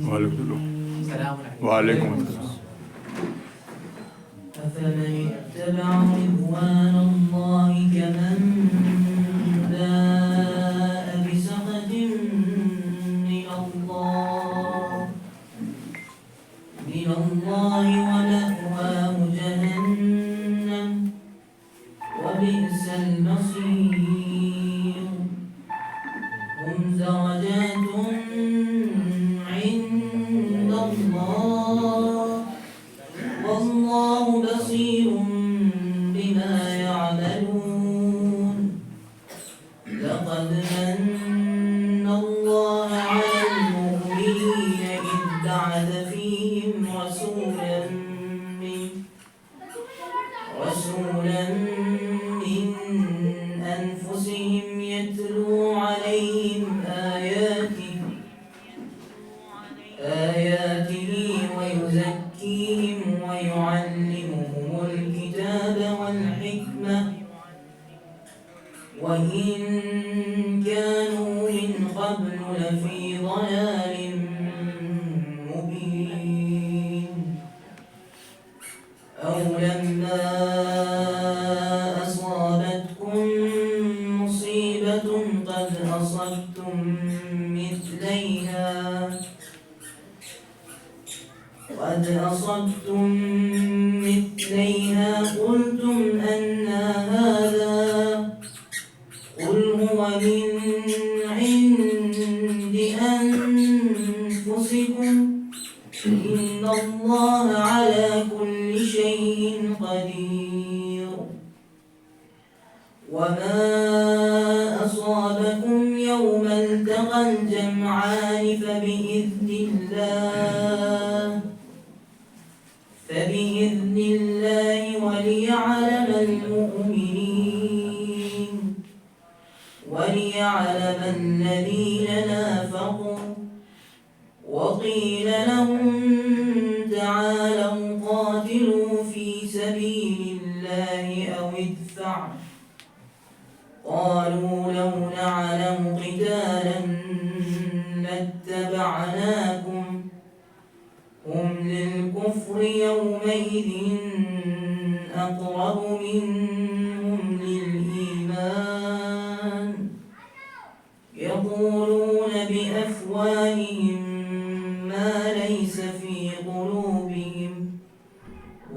وعلیکم السلام. أفمن اتبع رضوان الله كمن باء بسخط من الله ومأواه جهنم وبئس المصير. هم درجات عند الله والله بصير بما يعملون. لقد من الله على المؤمنين إذ بعث فيهم رسولا من أنفسهم يتلو عليهم آياته ويزكيهم ويعلمهم الكتاب والحكمة وإن كانوا من قبل لفي ضلال مبين. أو لما أصابتكم مصيبة قد أصبتم مثليها قلتم أن هذا قل هو من عند أنفسكم إن الله على كل شيء قدير. وما أصابكم يوم التقى الجمعان فبإذن الله وليعلم المؤمنين وليعلم الذين نافقوا. وقيل لهم تعالوا قاتلوا في سبيل الله أو ادفعوا. قالوا لو نعلم قتالا لاتبعناكم هم للكفر يومئذ أقرب منهم للإيمان يقولون بأفواههم ما ليس في قلوبهم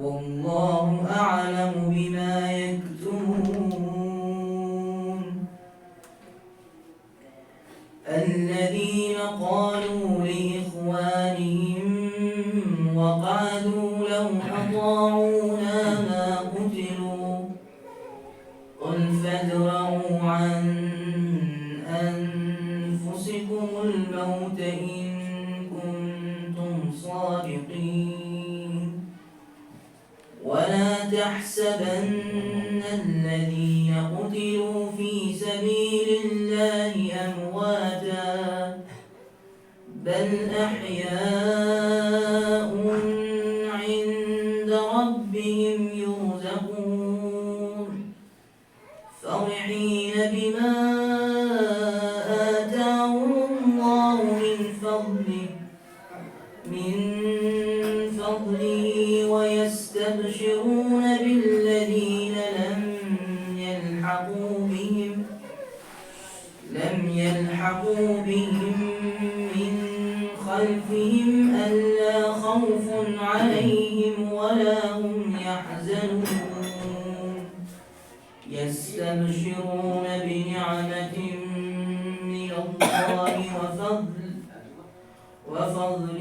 والله أعلم بما يكتمون. الذين قالوا لإخوانهم وقعدوا لو أطاعونا ما قتلوا قل فادرءوا عن أنفسكم الموت إن كنتم صادقين. ولا تحسبن الذين قتلوا في سبيل الله أمواتا بل أحياء عند ربهم يرزقون فرحين بما آتاهم الله من فضله ويستبشرون بالذين لم يلحقوا بهم من خلفهم ألا خوف عليهم ولا هم يحزنون. يستبشرون بنعمة من الله وفضل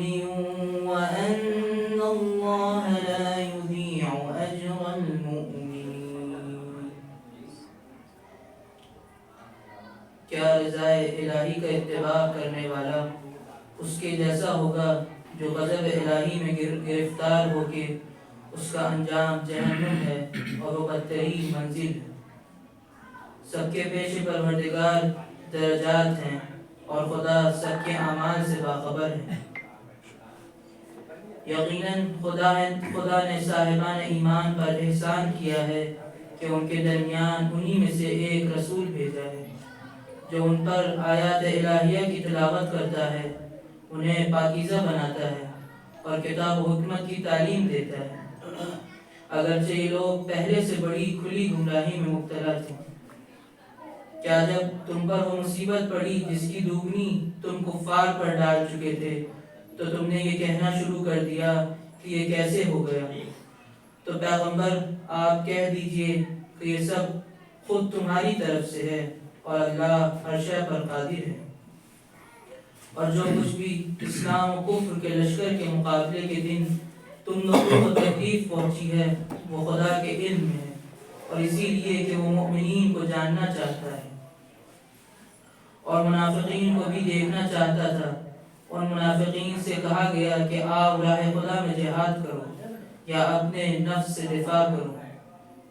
وأن الله لا يضيع أجر المؤمنين. کیا رضا الہی کا اتباع کرنے والا اس کے جیسا ہوگا جو غضب الہی میں گرفتار ہو کے اس کا انجام جہنم ہے اور وہ بدترین منزل ہے. سب کے پیش پروردگار درجات ہیں اور خدا سب کے اعمال سے باخبر ہے. یقیناً خدا نے صاحبان ایمان پر احسان کیا ہے کہ ان کے درمیان انہی میں سے ایک رسول بھیجا ہے جو ان پر آیات الہیہ کی تلاوت کرتا ہے انہیں پاکیزہ بناتا ہے اور کتاب و حکمت کی تعلیم دیتا ہے، اگرچہ یہ لوگ پہلے سے بڑی کھلی گمراہی میں مبتلا تھے۔ کیا جب تم پر وہ مصیبت پڑی جس کی دوگنی تم کفار پر ڈال چکے تھے تو تم نے یہ کہنا شروع کر دیا کہ یہ کیسے ہو گیا؟ تو پیغمبر آپ کہہ دیجئے کہ یہ سب خود تمہاری طرف سے ہے اور اللہ ہر شے پر قادر ہے، اور جو کچھ بھی اسلام و کفر کے لشکر کے مقابلے کے دن تم لوگوں کو تکلیف پہنچی ہے وہ خدا کے علم میں ہے، اور اسی لیے کہ وہ مؤمنین کو جاننا چاہتا ہے اور منافقین کو بھی دیکھنا چاہتا تھا۔ ان منافقین سے کہا گیا کہ آؤ راہ خدا میں جہاد کرو یا اپنے نفس سے دفاع کرو،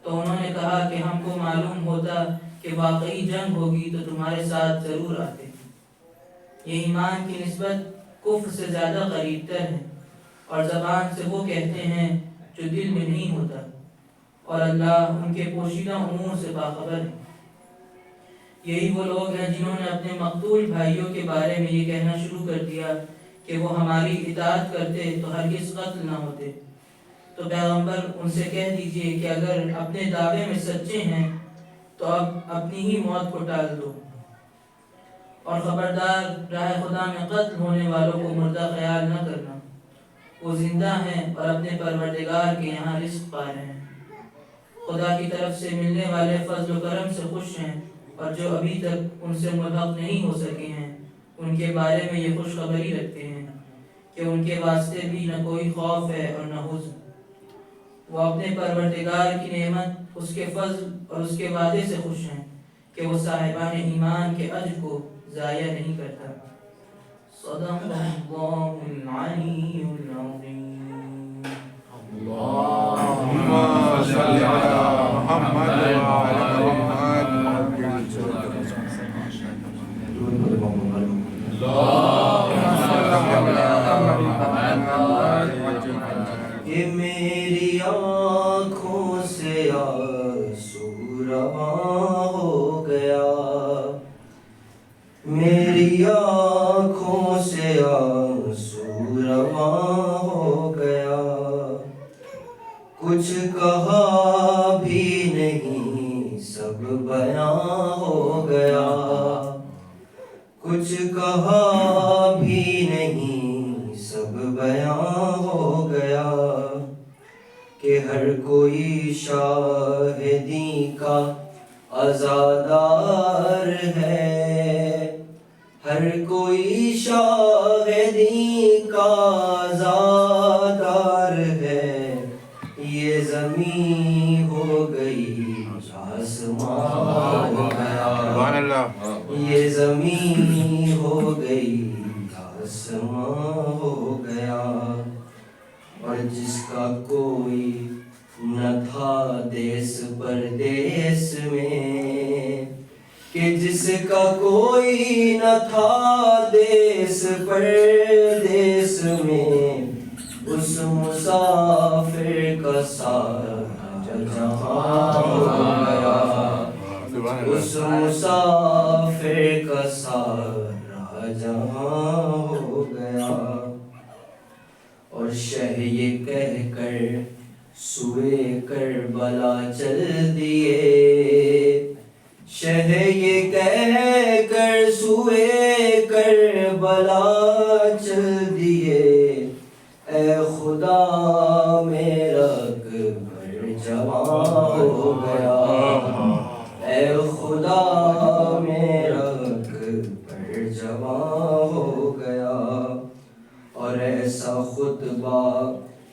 تو انہوں نے کہا کہ ہم کو معلوم ہوتا کہ واقعی جنگ ہوگی تو تمہارے ساتھ ضرور آتے۔ یہ ایمان کی نسبت کفر سے زیادہ قریب تر ہے، اور زبان سے وہ کہتے ہیں جو دل میں نہیں ہوتا، اور اللہ ان کے پوشیدہ امور سے باخبر ہے۔ یہی وہ لوگ ہیں جنہوں نے اپنے مقتول بھائیوں کے بارے میں یہ کہنا شروع کر دیا کہ وہ ہماری اطاعت کرتے تو ہرگز قتل نہ ہوتے۔ تو پیغمبر ان سے کہہ دیجئے کہ اگر اپنے دعوے میں سچے ہیں تو اب اپنی ہی موت کو ٹال دو، اور خبردار راہ خدا میں قتل ہونے والوں کو مردہ خیال نہ کرنا، وہ زندہ ہیں اور اپنے پروردگار کے یہاں رزق پا رہے ہیں۔ خدا کی طرف سے ملنے والے فضل و کرم سے خوش ہیں، اور جو ابھی تک ان سے ملحق نہیں ہو سکے ہیں ان کے بارے میں یہ خوشخبری رکھتے ہیں کہ ان کے واسطے بھی نہ کوئی خوف ہے اور نہ حزن۔ وہ اپنے پروردگار کی نعمت، اس کے فضل اور اس کے وعدے سے خوش ہیں کہ وہ صاحبان ایمان کے اجر کو ضائع نہیں کرتا۔ صدق اللہ العلی العظیم۔ اللهم صل على محمد وعلى کہ میری آنکھوں سے آنسو رواں ہو گیا، میری آنکھوں سے آنسو رواں ہو گیا، کچھ کہا بھی نہیں سب بیاں ہو گیا، کچھ کہا بھی نہیں سب بیاں ہو گیا، کہ ہر کوئی شاہدی کا عزادار ہے، ہر کوئی شاہدی کا عزادار ہے، یہ زمین ہو گئی آسمان ہو گیا، یہ زمین ہو گئی آسمان ہو گیا، اور جس کا کوئی نہ تھا دیس پردیس میں، کہ جس کا کوئی نہ تھا دیس پردیس میں، اس مسافر کا سارا جہاں ہو گیا، اس مسافر کا سارا جہاں ہو گیا، اور شہ یہ کہہ کر سوئے کربلا چل دیے، شہ یہ کہہ کر سوئے کربلا چل دیے، اے خدا میرا اکبر جوان ہو گیا، اے خدا میرا اکبر جوان ہو گیا، اور ایسا خطبہ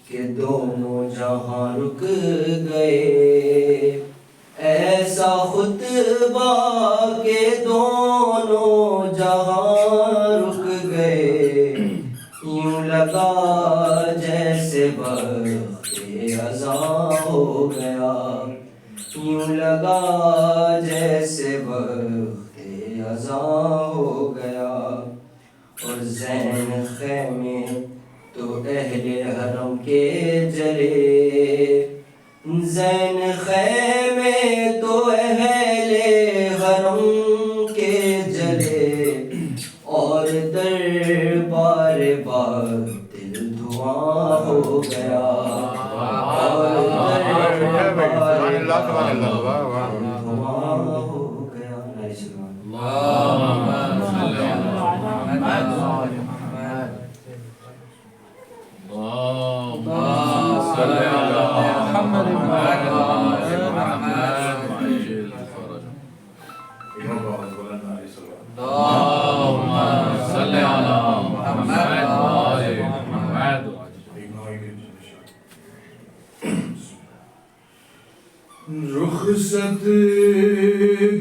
کہ دونوں جہاں رک گئے، ایسا خطبہ کہ دونوں جہاں رک گئے، یوں لگا جیسے وقت اذاں ہو گیا، یوں لگا جیسے وقت اذاں ہو گیا، اور زین خیمے تو اہل حرم کے جلے، زین خیمے تو اہل حرم کے جلے، اور دربار بعد دل دھواں ہو گیا دھواں ہو گیا رخصت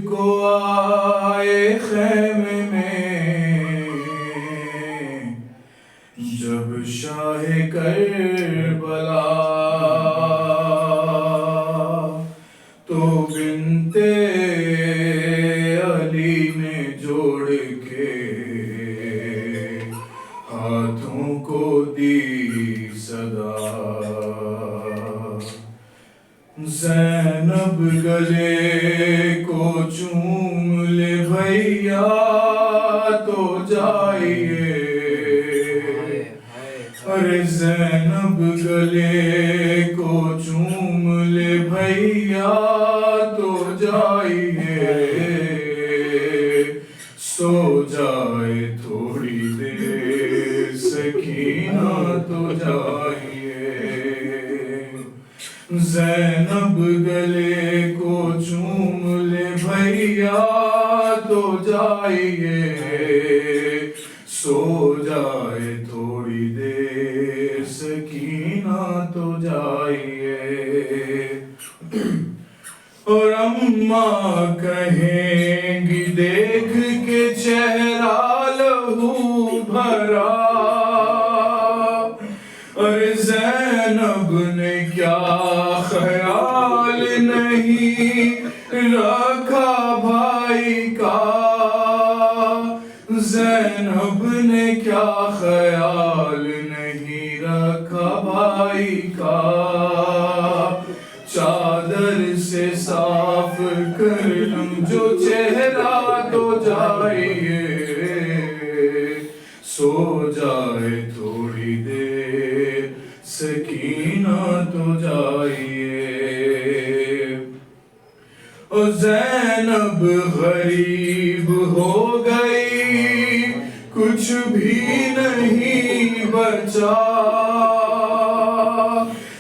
کو آئے خیمے میں جب شاہ کربلا تو بنت علی نے جوڑ کے ہاتھوں کو دی صدا زینب گلے کو چوم لے بھیا تو جائیے ارے زینب گلے کو چوم لے بھیا تو جائیے سو جائے تھوڑی دیر سکینہ تو جائیے زینب گلے کو چوم لے بھیا تو جائیے سو جائے تھوڑی دیر سکینہ تو جائیے اور اماں کہیں گی دیکھ کے چہرہ لہو بھرا ارے زینب نے کیا خیال نہیں رکھا بھائی کا زینب نے کیا خیال نہیں رکھا بھائی کا چادر سے صاف کر لوں جو چہرہ تو جائیے سو جائے تھوڑی دیر سکینہ تو جائیے اور زینب غریب ہو گئی کچھ بھی نہیں بچا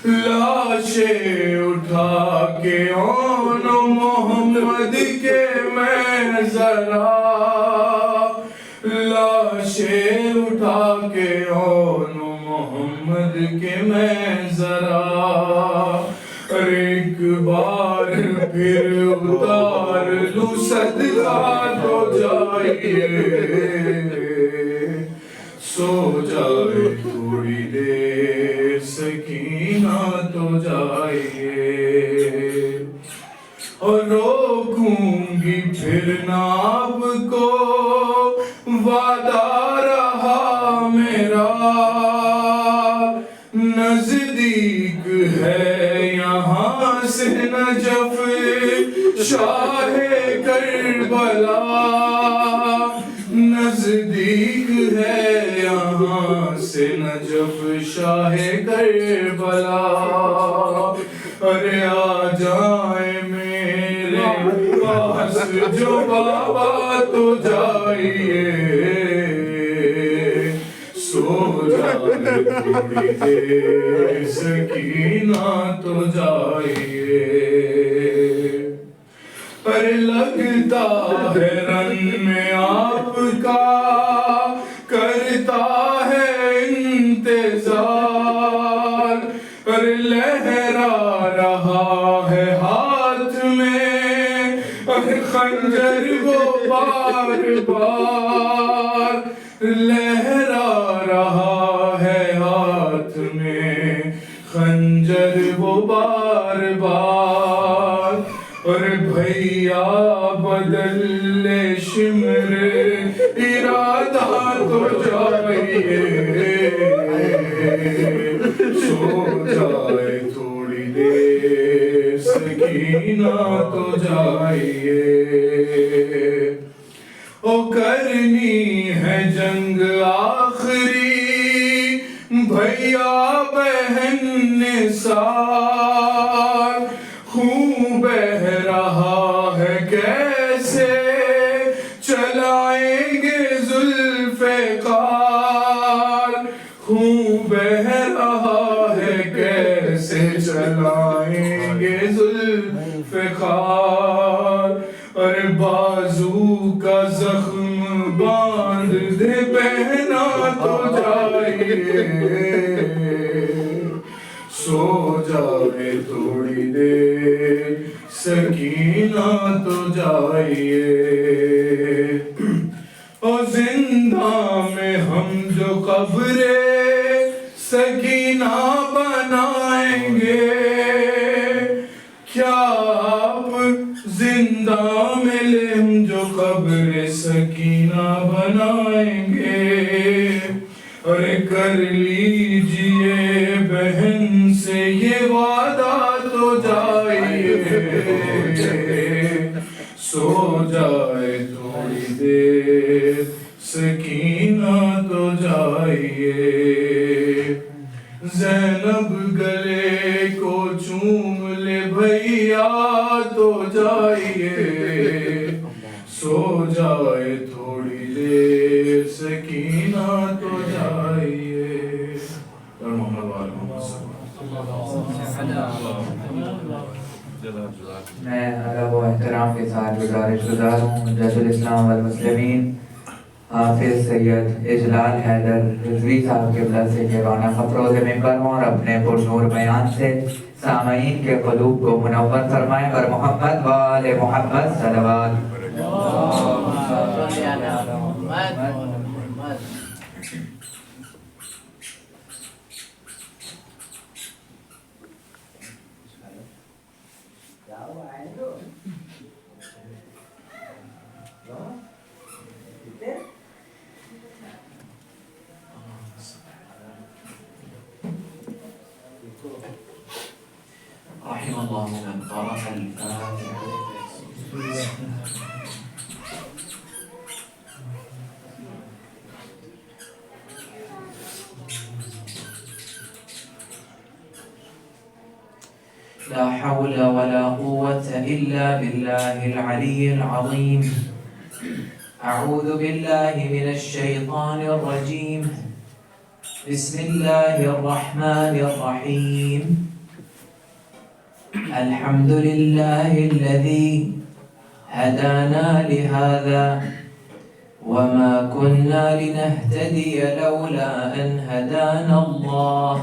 لاشیں اٹھا کے اون محمد کے میں ذرا لاشیں اٹھا کے اون محمد کے میں ذرا ایک بار پھر اتار لوں صدقہ تو جائیے سو جائے تھوڑی دیر سکینہ تو جائیے اور روکوں گی پھر نہ آپ کو وعدہ رہا میرا نزدیک ہے یہاں سے نجف شاہ کربلا نزدیک ہے یہاں سے نجف شاہ کربلا ارے آ جائیں میرے پاس جو بابا تو جائیے سو جائے تھوڑی دیر سکینہ تو جائیے پر لگتا ہے رن میں آپ کا کرتا ہے انتظار پر لہرا رہا ہے ہاتھ میں خنجر وہ بار بار لہرا رہا ہے ہاتھ میں خنجر وہ بار بار اور بھیا بدل لے شمر ارادہ تو جائیے سو جائے تھوڑی دیر سکینہ تو جائیے او کرنی ہے جنگ آخری بھیا بہن نثار خون بہ رہا ہے کیسے چلائیں گے ذوالفقار خون بہ رہا ہے کیسے چلائیں گے ذوالفقار ارے بازو کا زخم باندھ دے بہنا تو جائیے سو جائے تھوڑی دیر سکینہ تو جائیے اور زندہ میں ہم جو قبر سکینہ بنائیں گے کیا آپ زندہ ملے ہم جو قبر سکینہ بنائیں گے ارے کر لیجئے بہن سے یہ وعدہ تو جائیے سو جائے تھوڑی دیر سکینہ تو جائیے زینب گلے کو چوم لے بھیا تو جائیے سو جائے تھوڑی دیر سکینہ تو جائیے اور محمد والا میں ادب و احترام کے ساتھ گزارش گزار ہوں جج الاسلام والمسلمین حافظ سید اجلال حیدر رضوی صاحب قبلہ سے کہ رونق افروز ممبر ہوں اور اپنے پرنور بیان سے سامعین کے قلوب کو منور فرمائیں اور محمد وآل محمد صلوات رحم الله من قرأ الفاتحة. لا حول ولا قوة إلا بالله العلي العظيم. أعوذ بالله من الشيطان الرجيم. بسم الله الرحمن الرحيم. الحمد لله الذي هدانا لهذا وما كنا لنهتدي لولا أن هدانا الله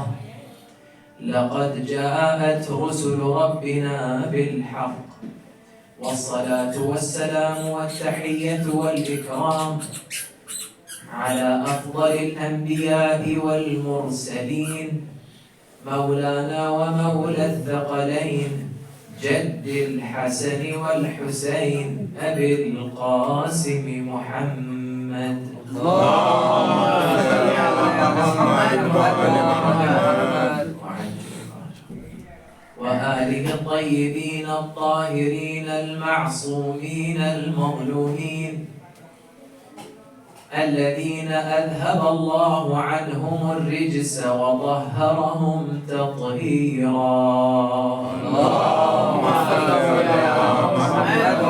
لقد جاءت رسل ربنا بالحق والصلاة والسلام والتحية والإكرام على أفضل الأنبياء والمرسلين مولانا ومولى الثقلين جد الحسن والحسين أبي القاسم محمد وآله الطيبين الطاهرين المعصومين المظلومين الذين أذهب الله عنهم الرجس وطهرهم تطهيرا. اللهم صل على محمد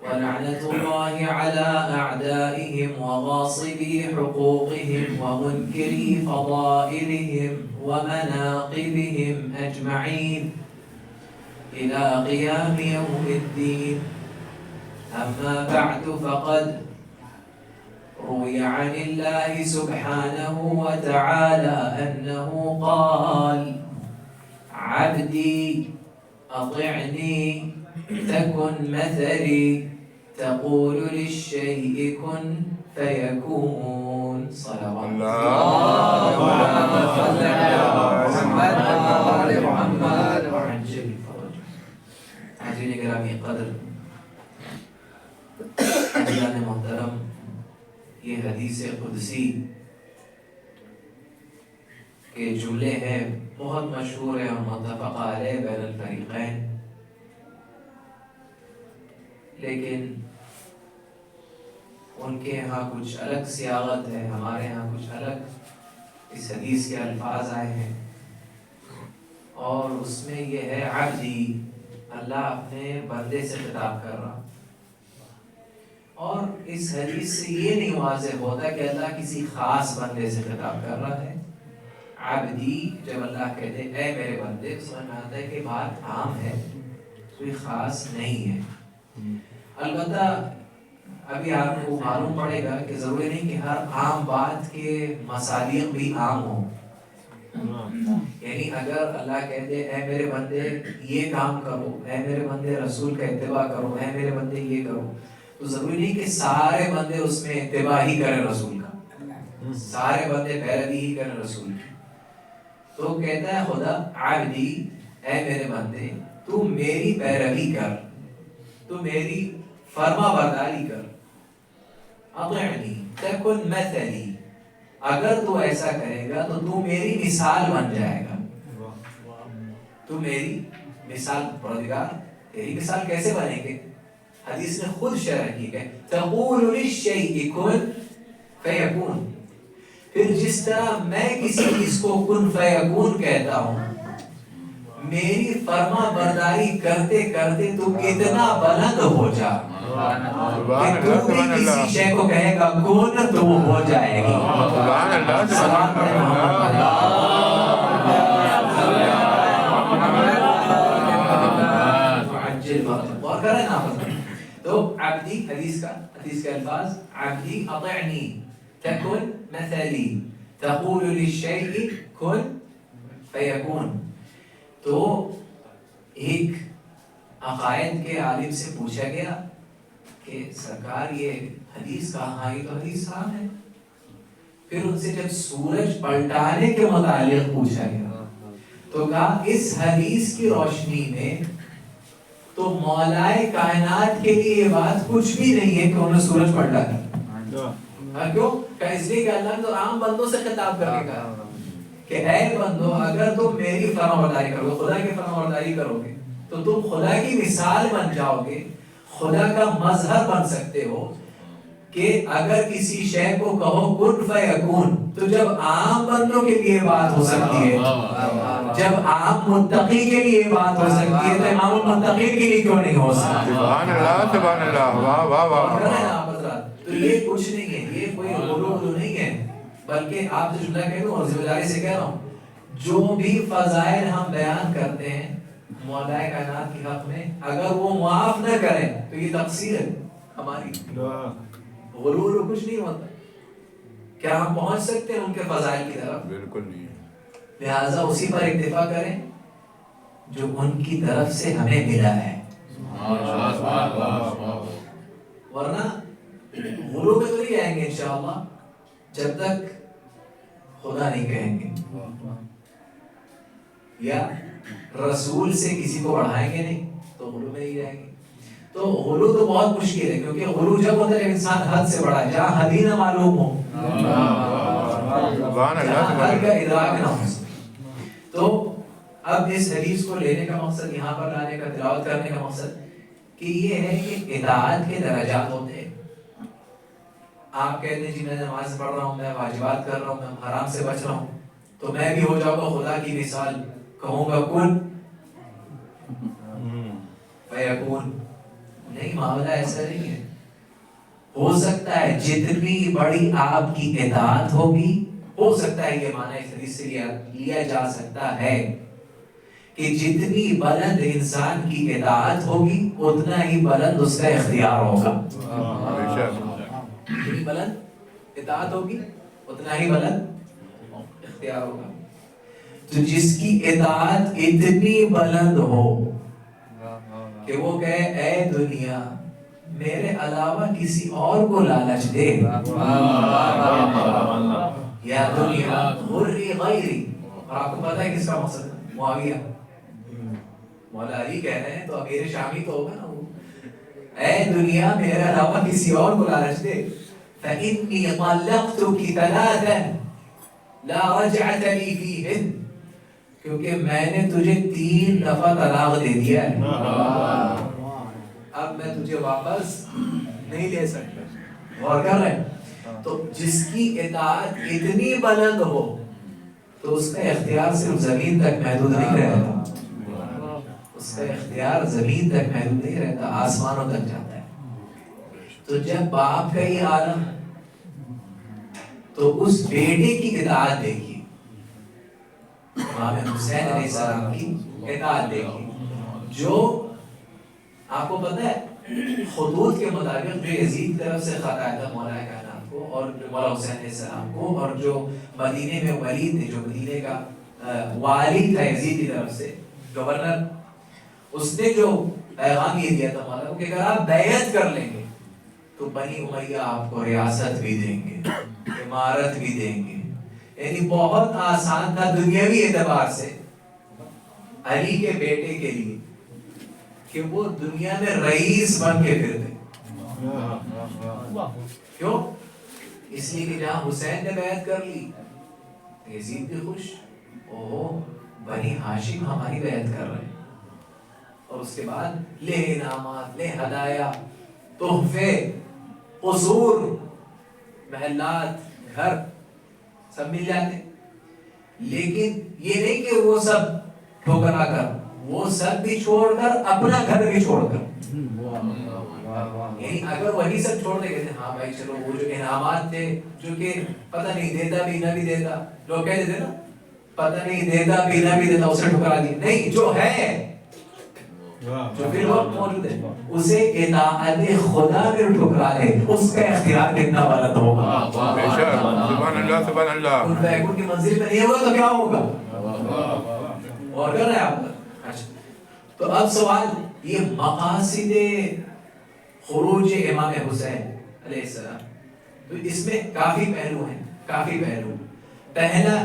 ولعنة الله على أعدائهم وغاصبي حقوقهم ومنكري فضائلهم ومناقبهم أجمعين إلى قيام يوم الدين. أما بعد فقد روي عن الله سبحانه وتعالى أنه قال عبدي أطعني تكن مثلي تقول للشيء كن فيكون. صلوات الله صل على محمد وآل محمد وعجل فرجه. عزيزي الكرام قدر حضرات محترم، یہ حدیث قدسی کے جملے ہیں بہت مشہور ہیں اور متفق علیہ بین الفریقین، لیکن ان کے یہاں کچھ الگ سیاغت ہے، ہمارے یہاں کچھ الگ اس حدیث کے الفاظ آئے ہیں، اور اس میں یہ ہے عبدی، اللہ اپنے بندے سے خطاب کر رہا، اور اس حدیث سے یہ نہیں واضح ہوتا کہ اللہ کسی خاص بندے سے خطاب کر رہا ہے۔ عبدی جب اللہ کہتے اے میرے بندے، سمجھ میں آتا ہے کہ بات عام ہے، کوئی خاص نہیں ہے۔ البتہ ابھی آپ کو معلوم پڑے گا کہ ضروری نہیں کہ ہر عام بات کے مصادیق بھی عام ہوں۔ یعنی اگر اللہ کہتے اے میرے بندے یہ کام کرو، اے میرے بندے رسول کا اتباع کرو، اے میرے بندے یہ کرو، تو ضروری نہیں کہ سارے بندے اس میں اتباع ہی کریں رسول کا، سارے بندے پیروی ہی کریں رسول کی۔ تو کہتا ہے خدا عبدی اے میرے بندے تو میری پیروی کر، تو میری فرما برداری کر، اطیعنی تکن مثلی، اگر تو ایسا کرے گا تو تو میری مثال بن جائے گا، تو میری مثال، پروردگار تیری مثال کیسے بنے گے؟ حدیث میں خود شرح کی ہے، تقول للشیء کن فیکون، پھر جس طرح میں کسی چیز کو کن فیکون کہتا ہوں، میری فرما برداری کرتے کرتے تو اتنا بلند ہو جا کہ تو بھی کسی شے کو کہے گا کن تو وہ ہو جائے گی۔ سبحان اللہ، سلام علیہ محمد، اور کریں نا تو عبدی، حدیث کے الفاظ عبدی اطعنی تکن مثلی تقول للشیء کن فیکون۔ تو ایک عقائد کے عالم سے پوچھا گیا کہ سرکار یہ حدیث کہاں آئی؟ تو حدیث صاحب ہے۔ پھر ان سے جب سورج پلٹانے کے متعلق پوچھا گیا تو کہا اس حدیث کی روشنی میں تو مولائے کائنات کے لیے یہ بات کچھ بھی نہیں ہے کہ انہوں نے سورج پلٹا کر، کیوں کہ اس لیے کہ اللہ نے تو عام بندوں سے خطاب کر کے کہا کہ اے بندو اگر تم میری فرمانبرداری کرو گے، خدا کی فرمانبرداری کرو گے تو تم خدا کی مثال بن جاؤ گے، خدا کا مظہر بن سکتے ہو، کہ اگر کسی شے کو کہو کن فیکون، تو جب عام بندوں کے لیے بات ہو سکتی ہے، جب عام متقی کے لیے بات ہو سکتی ہے، تو امام المتقین کے لیے کیوں نہیں ہو سکتی؟ سبحان اللہ، سبحان اللہ، واہ واہ واہ۔ تو یہ کچھ نہیں ہے، یہ کوئی غلو نہیں ہے، بلکہ آپ سے جملہ کہہ دوں اور ذمہ داری سے کہہ رہا ہوں، جو بھی فضائل ہم بیان کرتے ہیں مولائے کائنات کے حق میں، اگر وہ معاف نہ کریں تو یہ تقصیر ہے ہماری، غلول کچھ نہیں ہوتا۔ کیا ہم پہنچ سکتے ہیں ان کے فضائل کی طرف؟ بالکل نہیں۔ لہٰذا اسی پر اکتفا کریں جو ان کی طرف سے ہمیں ملا ہے، ورنہ غلو میں تو نہیں آئیں گے انشاءاللہ جب تک خدا نہیں کہیں گے، یا رسول سے کسی کو بڑھائیں گے نہیں تو غلو میں نہیں جائیں گے۔ تو غلو تو بہت مشکل ہے، کیونکہ غلو جب ہوتا ہے انسان حد سے بڑھا ہے، جہاں حد ہی نہ معلوم ہو، جہاں حد کا ادراک نہ ہو۔ تو اب اس حدیث کو لینے کا مقصد، یہاں پر لانے کا، تلاوت کرنے کا مقصد کہ یہ ہے کہ اطاعت کے درجات ہوتے ہیں۔ آپ کہتے ہیں جی میں نماز پڑھ رہا ہوں، میں واجبات کر رہا ہوں، میں حرام سے بچ رہا ہوں، تو میں بھی ہو جاؤں گا خدا کی مثال، کہوں گا کن فیکون۔ نہیں، معاملہ ایسا نہیں ہے۔ ہو سکتا ہے جتنی بڑی آپ کی اطاعت ہوگی، ہو سکتا ہے یہ معنی اس حدیث سے لیا جا سکتا ہے کہ جتنی بلند انسان کی اطاعت ہوگی اتنا ہی بلند اس کا اختیار ہوگا۔ جتنی بلند اطاعت ہوگی اتنا ہی بلند اختیار ہوگا۔ تو جس کی اطاعت اتنی بلند ہو کہ وہ کہے اے دنیا میرے علاوہ کسی اور کو لالچ دے، یا دنیا غری غیری، اور آپ کو پتہ ہے کس کا مقصد ہے؟ معاویہ، مولا علی کہہ رہے ہیں تو امیر شامی تو ہوگا نا وہ، اے دنیا میرے علاوہ کسی اور کو لالچ دے، فإنی طلقتک ثلاثا لا رجعت لی فیہن، کیونکہ میں نے تجھے 3 دفعہ طلاق دے دیا ہے، اب میں تجھے واپس نہیں لے سکتا۔ غور کر رہے ہیں؟ تو جس کی اطاعت اتنی بلند ہو تو اس کا اختیار صرف زمین تک محدود نہیں رہتا، اس کا اختیار زمین تک محدود نہیں رہتا، آسمانوں تک جاتا ہے۔ تو جب باپ کا یہ عالم تو اس بیٹے کی اطاعت دیکھیے، امام حسین علیہ السلام کی اطاعت دیکھیے، جو آپ کو پتہ ہے خطوط کے مطابق جو یزید کی طرف سے خط آیا تھا مولا کائنات کو اور مولا حسین علیہ السلام کو، اور جو مدینے میں ولید تھے جو مدینے کا والی تھا یزید کی طرف سے گورنر، اس نے جو پیغام یہ دیا تھا مولا کو کہ اگر آپ بیعت کر لیں گے تو بنی امیہ آپ کو ریاست بھی دیں گے، امارت بھی دیں گے، یعنی بہت آسان تھا دنیاوی اعتبار سے علی کے بیٹے کے لیے کہ وہ دنیا میں رئیس بن کے پھرتے۔ کیوں؟ اس لیے کہ جہاں حسین نے بیعت کر لی یزید بھی خوش، اوہ بنی ہاشم ہماری بیعت کر رہے ہیں، اور اس کے بعد لے انعامات، لے ہدایا، تحفے، قصور، محلات، گھر سب مل جاتے، لیکن یہ نہیں کہ وہ سب ٹھکرا کر، وہ سب بھی چھوڑ کر، اپنا گھر بھی چھوڑ کر، یعنی اگر وہی سب چھوڑ دے کہتے ہاں بھائی چلو وہ جو انعامات تھے جو کہ پتہ نہیں دیتا بھی نہ بھی دیتا، لوگ کہہ دیتے نا پتہ نہیں دیتا بھی نہ بھی دیتا، اسے ٹھکرا دی، نہیں جو ہے جو فی الوقت موجود ہے اسے اطاعت خدا میں ٹھکرا لے، اس کا اختیار کتنا بلند ہوگا۔ بے شک، سبحان اللہ سبحان اللہ۔ ان بیکن کی منزل میں نہیں ہوگا تو کیا ہوگا؟ اور کر رہے ہیں آپ؟ تو اب سوال یہ مقاصد خروج امام حسین علیہ السلام، تو اس میں کافی پہلو ہیں، کافی پہلو۔ پہلا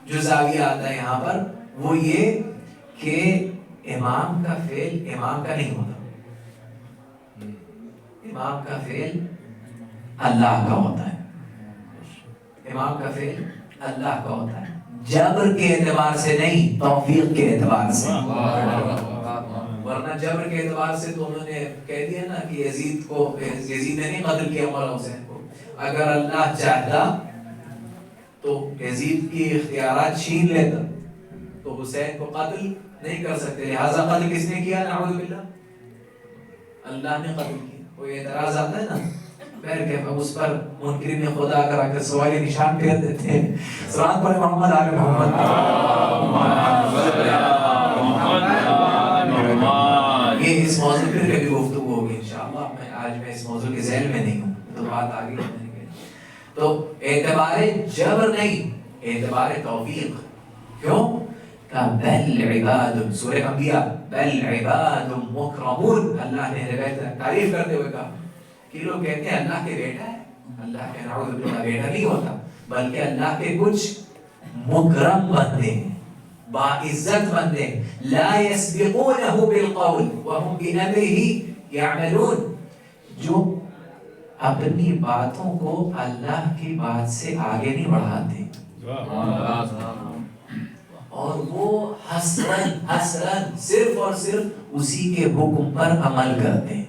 جو زاویہ آتا ہے یہاں پر وہ یہ کہ امام کا فعل امام کا نہیں ہوتا، امام کا فعل اللہ کا ہوتا ہے، امام کا فعل اللہ کا ہوتا ہے، جبر کے اعتبار سے نہیں، توفیق کے اعتبار سے۔ ورنہ جبر کے اعتبار سے تو انہوں نے کہہ دیا نا کہ یزید نے نہیں قتل کیا مولا حسین کو، اگر اللہ چاہتا تو یزید کی اختیارات چھین لیتا تو حسین کو قتل نہیں کر سکتے، لہذا قتل کس نے کیا؟ نعوذ باللہ اللہ نے قتل کیا۔ کوئی اعتراض آتا ہے نا، پھر کہ اس پر منکرین خدا کرا کر سوالی نشان پھیر دیتے ہیں۔ صلوات پڑھیں محمد آل محمد۔ یہ اس موضوع پر کبھی گفتگو ہوگی انشاءاللہ، میں اس موضوع کے ذیل میں نہیں ہوں، تو بات آگے نہیں گئی۔ تو اعتبار جبر نہیں، اعتبار توفیق۔ کیوں؟ بل عباد، سورہ انبیاء، بل عباد مکرمون، اللہ نے تعریف کرتے ہوئے کہا کہ لوگ کہتے ہیں اللہ کے بیٹا ہے، اللہ کے نعوذ باللہ بیٹا نہیں ہوتا، بلکہ اللہ کے کچھ مکرم بندے ہیں، باعزت بندے، لا یسبقونہ بالقول وهم بامرہ یعملون، جو اپنی باتوں کو اللہ کی بات سے آگے نہیں بڑھاتے، اور وہ حسرن صرف اور صرف اسی کے حکم پر عمل کرتے ہیں،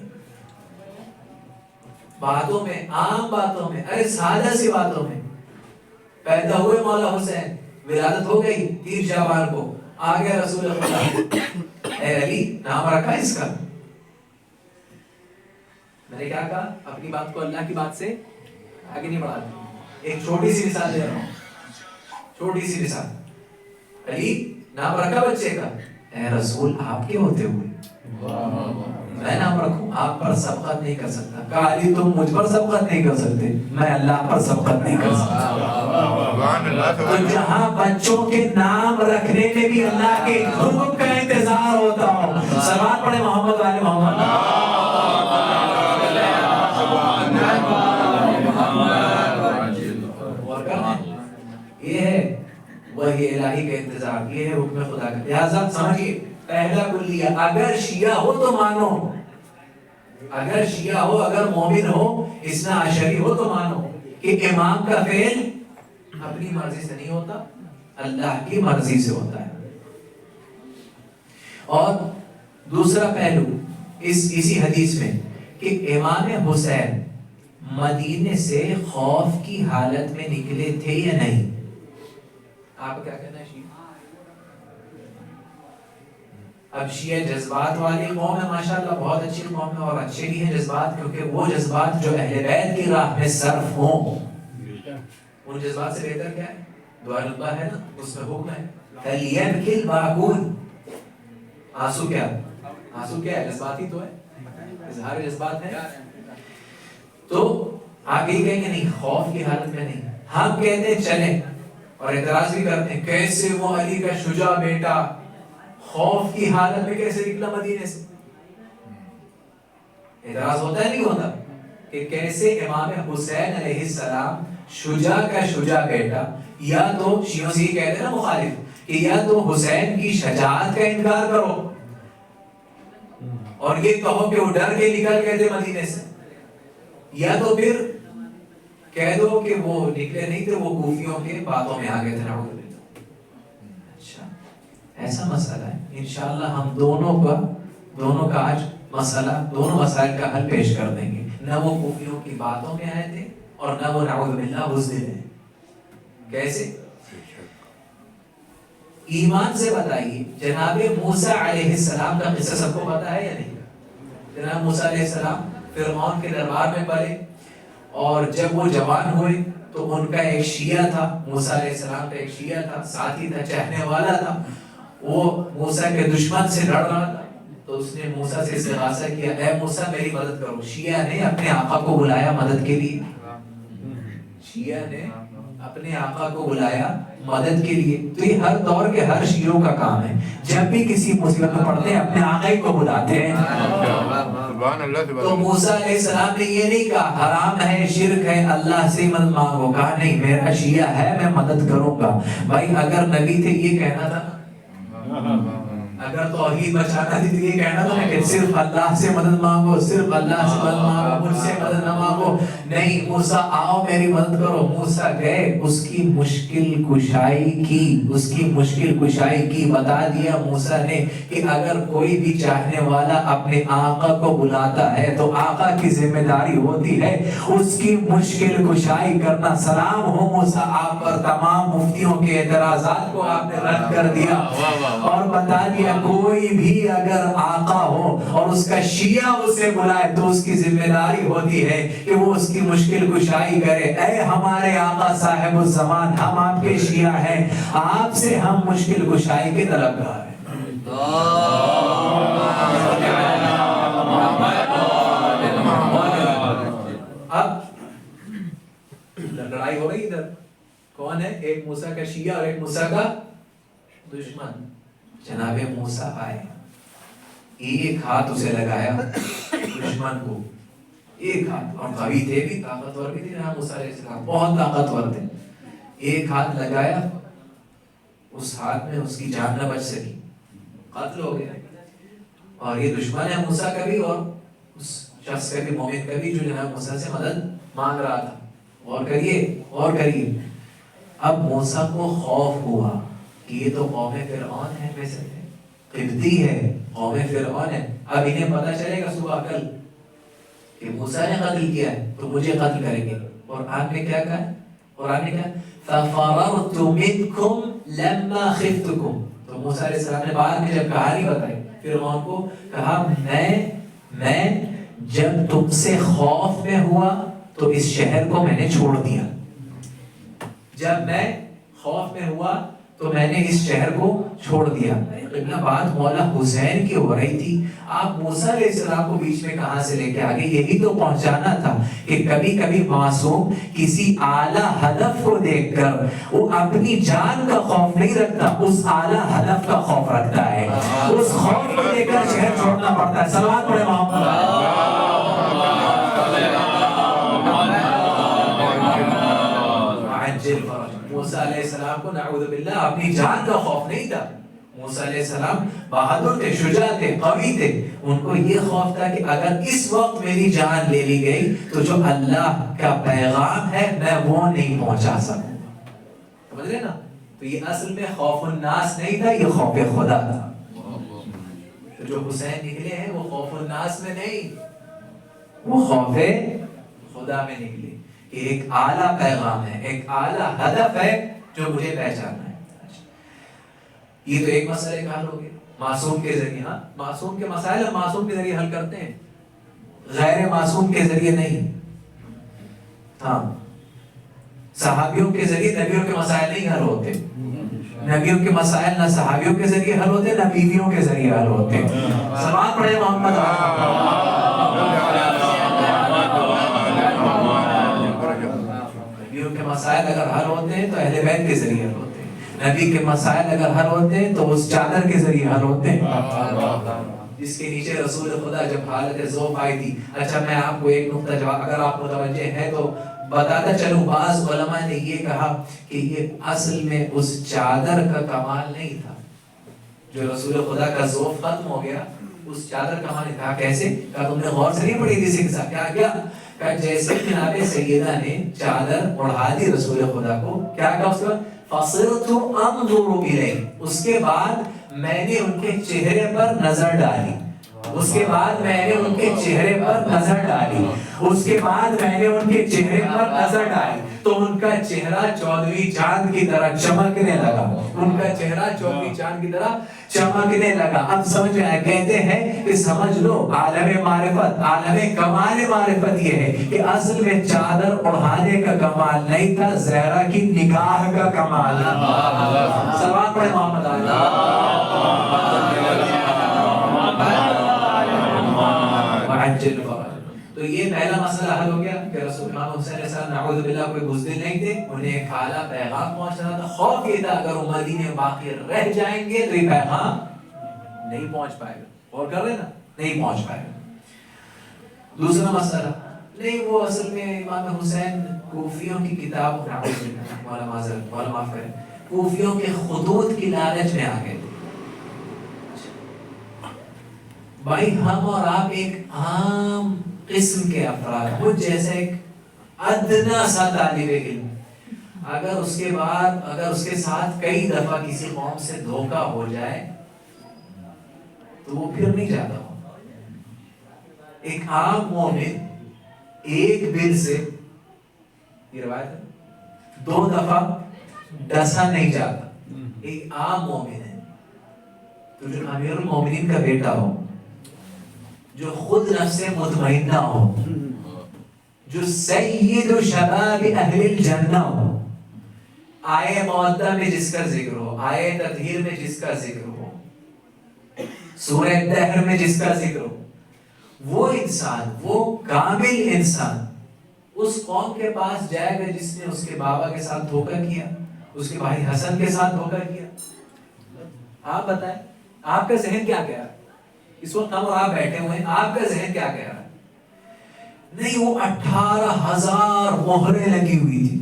باتوں میں، عام باتوں میں، ارے سادہ سی باتوں میں۔ پیدا ہوئے مولا حسین، ولادت ہو گئی 3 شعبان کو، آ گیا رسول خدا، اے علی نام رکھا اس کا، میں نے کیا کہا؟ اپنی بات کو اللہ کی بات سے آگے نہیں بڑھاتے۔ ایک چھوٹی سی مثال دے رہا ہوں، چھوٹی سی مثال، علی نام رکھا بچے کا، اے رسول آپ کے ہوتے ہوئے میں نام رکھوں؟ آپ پر سبقت نہیں کر سکتا۔ کہا علی تم مجھ پر سبقت نہیں کر سکتے، میں اللہ پر سبقت نہیں کر سکتا۔ تو جہاں بچوں کے نام رکھنے میں بھی اللہ کے حکم کا انتظار ہوتا ہو، صلوات پڑھیں محمد والے محمد۔ یہ ہے وہی الہی کا انتظار، یہ ہے حکم خدا کا۔ لہذا سمجھیے پہلا کلیہ، اگر شیعہ ہو تو مانو، اگر شیعہ ہو، اگر مومن ہو، اثنا عشری ہو تو مانو کہ امام کا فعل اپنی مرضی سے نہیں ہوتا، اللہ کی مرضی سے ہوتا ہے۔ اور دوسرا پہلو اسی حدیث میں کہ امام حسین مدینے سے خوف کی حالت میں نکلے تھے یا نہیں؟ آپ کیا کہنا ہے شیعہ؟ اب شیعہ جذبات والی قوم ہے ماشاءاللہ، بہت اچھی قوم ہے اور اچھے بھی ہیں جذبات، کیونکہ وہ جذبات جو اہل بیت کی راہ میں صرف ہوں، ان جذبات سے بہتر کیا ہے؟ دعا اللہ ہے نا، اس میں حکم ہے فَلْيَبْكِ الْبَاكُونَ، آنسو کیا؟ آنسو کیا ہے؟ جذباتی تو ہے، اظہار جذبات ہے۔ تو آپ یہ کہیں گے نہیں، خوف کی حالت میں نہیں، ہم کہتے ہیں چلیں، اور اعتراض بھی کرتے ہیں کیسے وہ علی کا شجاع بیٹا خوف کی حالت میں کیسے نکلا مدینے سے؟ اعتراض ہوتا ہے نہیں ہوتا کہ کیسے امام حسین علیہ السلام شجاع کا شجاع بیٹا، یا تو شیعوں سے یہ کہتے ہیں نا مخالف کہ یا تو حسین کی شجاعت کا انکار کرو اور یہ کہو کہ وہ ڈر کے نکل گئے تھے مدینے سے، یا تو پھر کہہ دو کہ وہ نکلے نہیں تھے، وہ کوفیوں کے باتوں میں آ گئے تھے۔ اچھا ایسا مسئلہ ہے، انشاءاللہ ہم دونوں کا آج مسئلہ، دونوں مسائل کا حل پیش کر دیں گے، نہ وہ کوفیوں کی باتوں میں آئے تھے اور نہ وہ نعوذ باللہ بزدل ہیں۔ کیسے؟ ایمان سے بتائیے، جناب موسیٰ علیہ السلام کا قصہ سب کو پتا ہے یا نہیں؟ جناب موسیٰ علیہ السلام فرعون کے دربار میں پڑے، اور جب وہ جوان ہوئے تو ان کا ایک شیعہ تھا، موسیٰ علیہ السلام کا ایک شیعہ تھا، ساتھی تھا، چاہنے والا تھا، وہ موسیٰ کے دشمن سے لڑ رہا تھا، تو اس نے موسیٰ سے استغاثہ کیا، اے موسیٰ میری مدد کرو۔ شیعہ نے اپنے آقا کو بلایا مدد کے لیے، شیعہ نے اپنے آقا کو بلایا مدد کے لیے۔ تو یہ ہر دور کے ہر شیعوں کا کام ہے، جب بھی کسی مصیبت میں پڑتے ہیں اپنے آقا کو بلاتے ہیں۔ تو موسیٰ علیہ السلام نے یہ نہیں کہا حرام ہے، شرک ہے، اللہ سے مدد مانگو، کہا نہیں میرا شیعہ ہے میں مدد کروں گا۔ بھائی اگر نبی تھے یہ کہنا تھا، اگر توحید بچانا تھی تو یہ کہنا تھا کہ صرف اللہ سے مدد مانگو، صرف اللہ سے مدد مانگو، مجھ سے مدد نہ مانگو۔ نہیں، موسیٰ آؤ میری مدد کرو۔ موسیٰ گئے، اس کی مشکل کشائی کی بتا دیا موسیٰ نے کہ اگر کوئی بھی چاہنے والا اپنے آقا کو بلاتا ہے تو آقا کی ذمہ داری ہوتی ہے اس کی مشکل کشائی کرنا۔ سلام ہو موسیٰ آپ پر، تمام مفتیوں کے اعتراضات کو آپ نے رد کر دیا اور بتا دیا کوئی بھی اگر آقا ہو اور اس کا شیعہ اسے بلائے تو اس کی ذمہ داری ہوتی ہے کہ وہ اس کی مشکل کشائی کرے۔ اے ہمارے آقا صاحب الزمان، ہم آپ کے شیعہ ہیں، آپ سے ہم مشکل کشائی کے طلبگار ہیں۔ اب لڑائی ہو رہی ادھر، کون ہے؟ ایک موسیٰ کا شیعہ اور ایک موسیٰ کا دشمن۔ جناب موسیٰ آئے، ایک ہاتھ اسے لگایا دشمن کو، ایک ہاتھ، اور قوی تھے بھی، طاقتور بھی تھے جناب موسیٰ علیہ السلام، بہت طاقتور تھے۔ ایک ہاتھ لگایا، اس ہاتھ میں اس کی جان نہ بچ سکی، قتل ہو گیا۔ اور یہ دشمن ہے موسیٰ کا بھی اور اس شخص کا بھی، مومن کا بھی، جو جناب موسیٰ سے مدد مانگ رہا تھا۔ اور کریے اب موسیٰ کو خوف ہوا کہ یہ تو قوم فرعون ہے، ویسے قبطی ہے، قوم فرعون ہے، اب انہیں پتہ چلے گا صبح کل کہ موسیٰ نے قتل کیا ہے تو مجھے قتل کریں گے۔ اور آپ نے کیا کہا؟ قرآن نے کہا فَفَرَرْتُ مِنْكُمْ لَمَّا خِفْتُكُمْ۔ تو موسیٰ علیہ السلام نے بعد میں جب کہانی بتائی فرعون کو، کہا میں جب تم سے خوف میں ہوا تو اس شہر کو میں نے چھوڑ دیا، جب میں خوف میں ہوا تو میں نے اس شہر کو چھوڑ دیا۔ قبلہ بات مولا حسین کی ہو رہی تھی، آپ موسیٰ علیہ السلام کو بیچ میں کہاں سے لے کے آگے؟ یہی تو پہنچانا تھا کہ کبھی کبھی معصوم کسی اعلیٰ ہدف کو دیکھ کر وہ اپنی جان کا خوف نہیں رکھتا، اس اعلیٰ ہدف کا خوف رکھتا ہے، اس خوف کو دیکھ کر شہر چھوڑنا پڑتا ہے۔ صلوات پڑھیں محمد۔ موسیٰ علیہ السلام کو نعوذ باللہ اپنی جان کا خوف نہیں تھا۔ موسیٰ علیہ السلام بہادر تھے، شجاع تھے، قوی تھے، ان کو یہ خوف تھا کہ اگر اس وقت میری جان لے لی گئی تو جو اللہ کا پیغام ہے میں وہ نہیں پہنچا سکوں گا۔ سمجھ رہے نا؟ تو یہ اصل میں خوف الناس نہیں تھا، یہ خوف خدا تھا۔ تو جو حسین نکلے ہیں وہ خوف الناس میں نہیں، وہ خوف خدا خدا میں نکلی کہ ایک اعلیٰ پیغام ہے، ایک اعلیٰ ہدف ہے جو مجھے پہچاننا ہے۔ یہ تو ایک مسئلے کا حل ہو گیا معصوم کے ذریعے۔ ہاں معصوم کے مسائل ہم معصوم کے ذریعے حل کرتے ہیں، غیر معصوم کے ذریعے نہیں۔ ہاں صحابیوں کے ذریعے نبیوں کے مسائل نہیں حل ہوتے، نبیوں کے مسائل نہ صحابیوں کے ذریعے حل ہوتے نہ بیویوں کے ذریعے حل ہوتے۔ سلام پڑھے محمد۔ نبیوں کے مسائل اگر حل ہوتے ہیں تو اہل بیت کے ذریعے حل ہوتے ہیں، نبی کے مسائل اگر حل ہوتے ہیں تو اس چادر کے ذریعے حل ہوتے ہیں جس کے نیچے رسول خدا جب حالت ذوف آئی تھی۔ اچھا میں آپ کو ایک نقطہ جواب اگر آپ متوجہ ہیں تو بتاتا چلوں، بعض علماء نے یہ کہا کہ یہ اصل میں اس چادر کا کمال نہیں تھا، جو رسول خدا کا ذوف ختم ہو گیا اس چادر کا کمال تھا۔ کیسے؟ کہا تم نے غور سے نہیں پڑھی تھی سکھا کیا کیا؟ کہا جیسے جناب سیدہ نے چادر اڑھا دی رسول خدا کو، کیا کہا اس کا؟ فَصِرْتُ أَنْظُرُ إِلَيْهِ، اس کے بعد میں نے ان کے چہرے پر نظر ڈالی، اس کے بعد میں نے ان کے چہرے پر نظر ڈالی، اس کے بعد میں نے ان کے چہرے پر نظر ڈالی تو ان کا چہرہ 14ویں چاند کی طرح چمکنے لگا، ان کا چہرہ 14ویں چاند کی طرح چمکنے لگا۔ اب سمجھ آئے، کہتے ہیں کہ سمجھ لو عالم معرفت، عالم کمال معرفت یہ ہے کہ اصل میں چادر اڑھانے کا کمال نہیں تھا، زہرا کی نگاہ کا کمال تھا۔ سلام پڑھے محمد علی۔ تو یہ پہلا مسئلہ حل ہو گیا کہ رسول امام حسین علیہ السلام نعوذ باللہ کوئی بزدل نہیں تھے، انہیں ایک اعلیٰ پیغام پہنچنا تھا۔ خوف یہ تھا اگر وہ مدینے باقی رہ جائیں گے تو یہ پیغام نہیں پہنچ پائے گا، اور کر رہے نا نہیں پہنچ پائے گا۔ دوسرا مسئلہ نہیں، وہ اصل میں امام حسین کوفیوں کی کتاب مولا معاف کریں، کوفیوں کے خطوط کی لالچ میں آ گئے تھے۔ بھائی ہم اور آپ ایک عام قسم کے افراد، وہ جیسے ایک ادنا سا طالب علم، اگر اس کے ساتھ کئی دفعہ کسی قوم سے دھوکہ ہو جائے تو وہ پھر نہیں جاتا ہو۔ ایک عام مومن ایک بل سے، یہ روایت ہے، 2 دفعہ ڈسا نہیں جاتا۔ ایک عام مومن ہے تو جو امیر المومنین کا بیٹا ہو، جو خود نفس مطمئنہ ہو، جو سید شباب اہل الجنہ ہو، آئے مودہ میں جس کا ذکر ہو، آئے تطہیر میں جس کا ذکر ہو، سورہ دہر میں جس کا ذکر ہو، وہ انسان، وہ کامل انسان اس قوم کے پاس جائے گا جس نے اس کے بابا کے ساتھ دھوکہ کیا، اس کے بھائی حسن کے ساتھ دھوکہ کیا؟ آپ بتائیں آپ کا ذہن کیا کہہ رہا ہے؟ اس وقت ہم اور آپ بیٹھے ہوئے ہیں، آپ کا ذہن کیا کہہ رہا ہے؟ نہیں، وہ 18,000 مہریں لگی ہوئی تھی،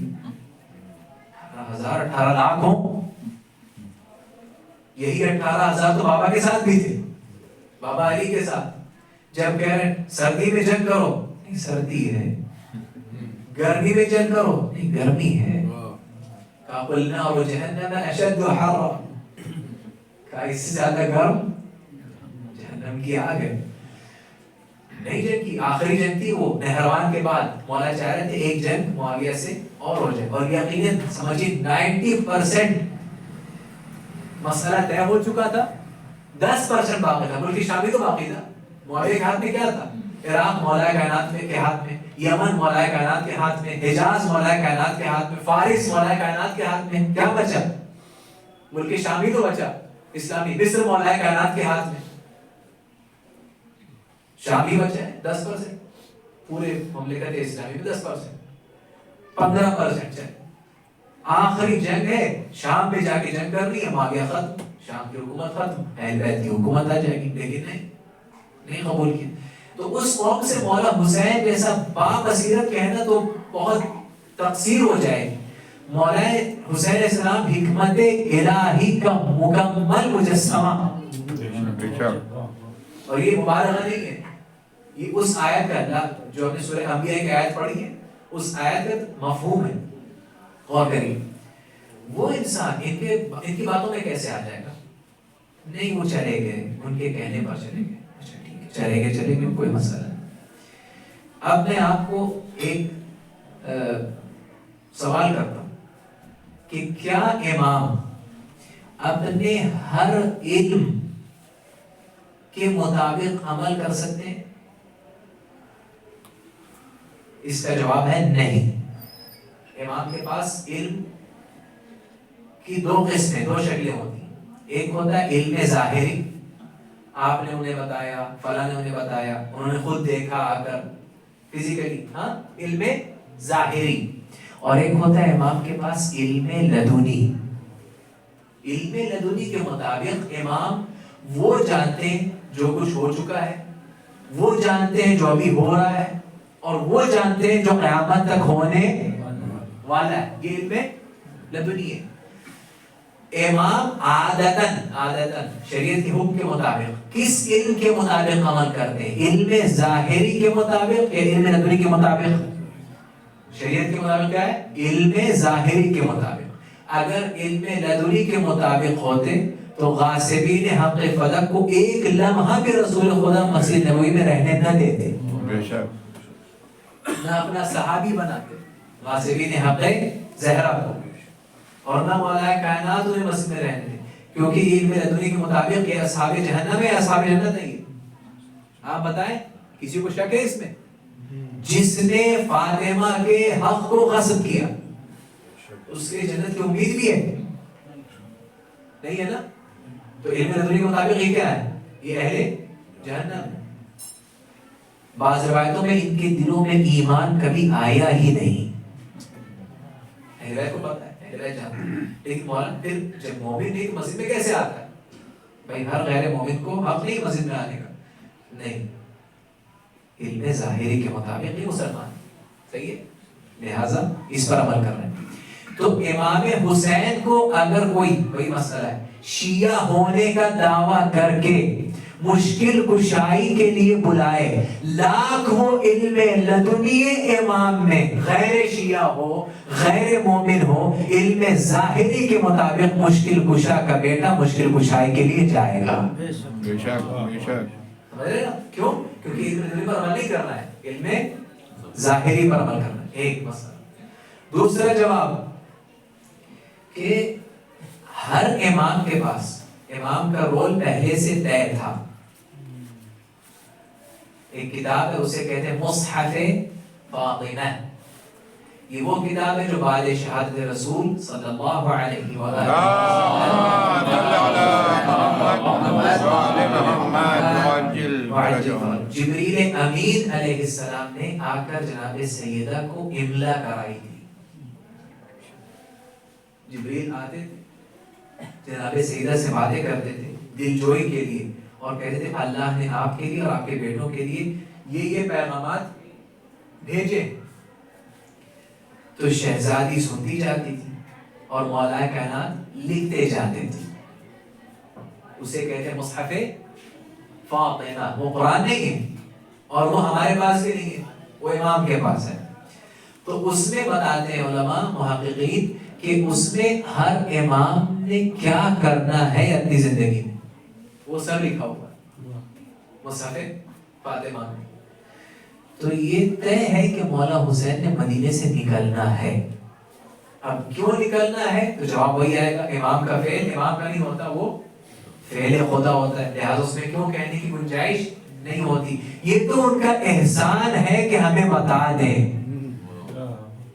18 لاکھ ہوں، یہی 18,000 تو بابا کے ساتھ بھی تھے، بابا علی کے ساتھ۔ جب کہہ رہے ہیں سردی میں جنگ کرو، نہیں سردی ہے، گرمی میں جنگ کرو، نہیں گرمی ہے، قُلْنَا وَجَهَنَّمَ أَشَدُّ حَرًّا، کہا اس سے زیادہ گرم جہنم کی آگ ہے۔ نہیں جنگ کی، آخری جنگ تھی وہ نہروان کے بعد، مولا چاہ رہے تھے ایک جنگ معاویہ سے اور ہو جائے، اور یقیناً سمجھیں 90% مسئلہ طے ہو چکا تھا، 10% باقی تھا، ملک شامی تو باقی تھا۔ معاویہ کے ہاتھ میں کیا تھا؟ عراق مولا کائنات کے ہاتھ میں، یمن مولا کائنات کے ہاتھ میں، حجاز مولا کائنات کے ہاتھ میں، فارس مولا کائنات کے ہاتھ میں، کیا بچا؟ ملک شامی تو بچا، اسلامی مصر مولا کائنات کے ہاتھ میں، شامی بچا ہے 10%، پورے مملکت اسلامی میں 10%، 15% ہے۔ آخری جنگ ہے، شام پہ جا کے جنگ کرنی ہے، معاویہ ختم، شام کی حکومت ختم، اہل بیت کی حکومت آ جائے گی، لیکن نہیں قبول کی۔ تو اس قوم سے مولا حسین جیسا بابصیرت کہنا تو بہت تقصیر ہو جائے گی۔ مولا حسین علیہ السلام حکمت الہی کا مکمل مجسمہ، اور یہ مبالغہ نہیں ہے، یہ اس آیت کا اللہ جو ہم نے سورہ انبیاء کی آیت پڑھی ہے، اس آیت کا مفہوم ہے، غور کریے۔ وہ انسان ان کی باتوں میں کیسے آ جائے گا؟ نہیں وہ چلے گئے، ان کے کہنے پر چلے گئے، اچھا ٹھیک ہے چلے گئے کوئی مسئلہ نہیں۔ اب میں آپ کو ایک سوال کرتا ہوں کہ کیا امام اپنے ہر علم کے مطابق عمل کر سکتے ہیں؟ اس کا جواب ہے نہیں. امام کے پاس علم کی دو قسمیں، دو شکلیں ہوتی ہیں. ایک ہوتا ہے علم ظاہری، آپ نے انہیں بتایا، فلاں نے انہیں بتایا، انہوں نے خود دیکھا آ کر فزیکلی، ہاں علم ظاہری. اور ایک ہوتا ہے امام کے پاس علم لدنی. علم لدنی کے مطابق امام وہ جانتے ہیں جو کچھ ہو چکا ہے، وہ جانتے ہیں جو ابھی ہو رہا ہے، اور وہ جانتے ہیں جو قیامت تک ہونے والا ہے. یہ علم لدنی ہے. امام عادتاً شریعت کے حکم کے مطابق کس علم کے مطابق عمل کرتے ہیں؟ علم ظاہری کے مطابق یا علم لدنی کے مطابق؟ شریعت کے مطابق کیا ہے؟ علم ظاہری کے مطابق. اگر علم لدنی کے مطابق ہوتے تو غاصبین حق فلک کو ایک لمحہ بھی رسول خدا مسجد نبوی میں رہنے نہ دیتے، بے شک، نہ اپنا صحابی بناتے غاصبین حق زہرا کو، اور نہ مولا کائنات انہیں مسجد میں رہنے دے، کیونکہ یہ علم لدنی کے مطابق یہ اصحاب جہنم ہے، اصحاب جنت نہیں ہے. آپ بتائیں کسی کو شک ہے اس میں؟ جس نے فاطمہ کے حق کو غصب کیا اس کے جنت کی امید بھی ہے نہیں ہے نا؟ تو علم لدنی کے مطابق یہ کیا ہے؟ یہ اہل جہنم ہے. بعض روایتوں میں ان کے دلوں میں ایمان کبھی آیا ہی نہیں. اہل بیت کو پتہ ہے، اہل بیت جانتے ہیں، لیکن مولانا پھر جب مومن نہیں تو مسجد میں کیسے آتا ہے؟ بھائی ہر غیر مومن کو حق نہیں مسجد میں آنے کا. نہیں، علم ظاہری کے مطابق یہ مسلمان صحیح ہے، لہذا اس پر عمل کر رہے ہیں. تو امام حسین کو اگر کوئی مسئلہ ہے شیعہ ہونے کا دعویٰ کر کے مشکل کشائی کے لیے بلائے، لاکھ وہ علم لدنی امام میں غیر شیعہ ہو، غیر مومن ہو، علم ظاہری کے مطابق مشکل کشا کا بیٹا مشکل کشائی کے لیے جائے گا. بے شک، بے شک. کیوں؟ کیونکہ علم لدنی پر عمل نہیں کرنا ہے، علم ظاہری پر عمل کرنا ہے. ایک مسئلہ. دوسرا جواب کہ ہر امام کے پاس امام کا رول پہلے سے طے تھا. ایک کتاب ہے اسے کہتے ہیں مصحف فاطمہ. یہ وہ کتاب ہے جو بعد شہادت رسول صلی اللہ علیہ وآلہ وسلم جبریل امین علیہ السلام نے آ کر جناب سیدہ کو املا کرائی تھی. جبریل آتے تھے، جناب سیدہ سے باتیں کرتے تھے دل جوئی کے لیے، اور کہتے تھے اللہ نے آپ کے لیے اور آپ کے بیٹوں کے لیے یہ پیغامات بھیجے. تو شہزادی سنتی جاتی تھی اور مولا کائنات لکھتے جاتے تھے. اسے کہتے ہیں مصحف فاطمہ. وہ قرآن نہیں ہے اور وہ ہمارے پاس بھی نہیں ہے، وہ امام کے پاس ہے. تو اس میں بتاتے ہیں علماء محققین کہ اس میں ہر امام نے کیا کرنا ہے اپنی زندگی میں، وہ سب لکھا ہوا مصحف فاطمہ میں. تو یہ طے ہے کہ مولا حسین نے مدینے سے نکلنا ہے. اب کیوں نکلنا ہے تو جواب وہی آئے گا، امام کا فعل امام کا نہیں ہوتا، وہ فعل خدا ہوتا ہے، لہٰذا اس میں کیوں کہنے کی گنجائش نہیں ہوتی. یہ تو ان کا احسان ہے کہ ہمیں بتا دیں،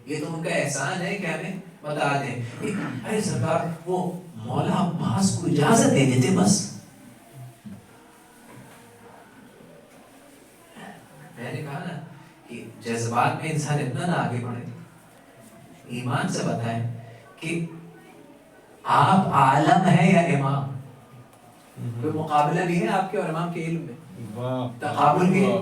یہ تو ان کا احسان ہے کہ ہمیں بتا دیں. ارے سرکار وہ مولا عباس کو اجازت دے دیتے بس. میں نے کہا نا کہ جذبات میں انسان اتنا نہ آگے بڑھے. ایمان سے بتائیں کہ آپ عالم ہیں یا امام؟ کوئی مقابلہ بھی ہے آپ کے اور امام کے علم میں؟ تقابل بھی ہے.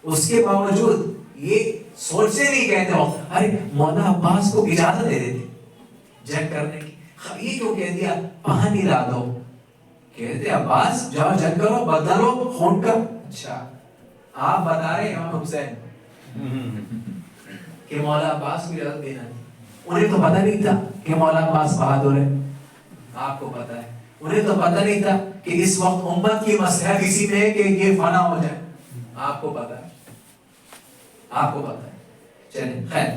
اس کے باوجود یہ سوچ سے نہیں کہتے ہو ارے مولا عباس کو اجازت دے دیتے جنگ کرنے کی. یہ کیوں کہہ دیا پانی لا دو؟ کہتے عباس جاؤ جنگ کرو، بدلو خون کا. اچھا آپ بتا رہے ہیں امام حسین کہ مولا عباس کو اجازت دینا ہے. انہیں تو پتہ نہیں تھا کہ مولا عباس بہادر ہے. آپ کو پتہ ہے انہیں تو پتہ نہیں تھا کہ اس وقت امت کی مصلحت اسی میں ہے کہ یہ فنا ہو جائے. آپ کو پتہ ہے، آپ کو پتہ ہے. چلیں خیر.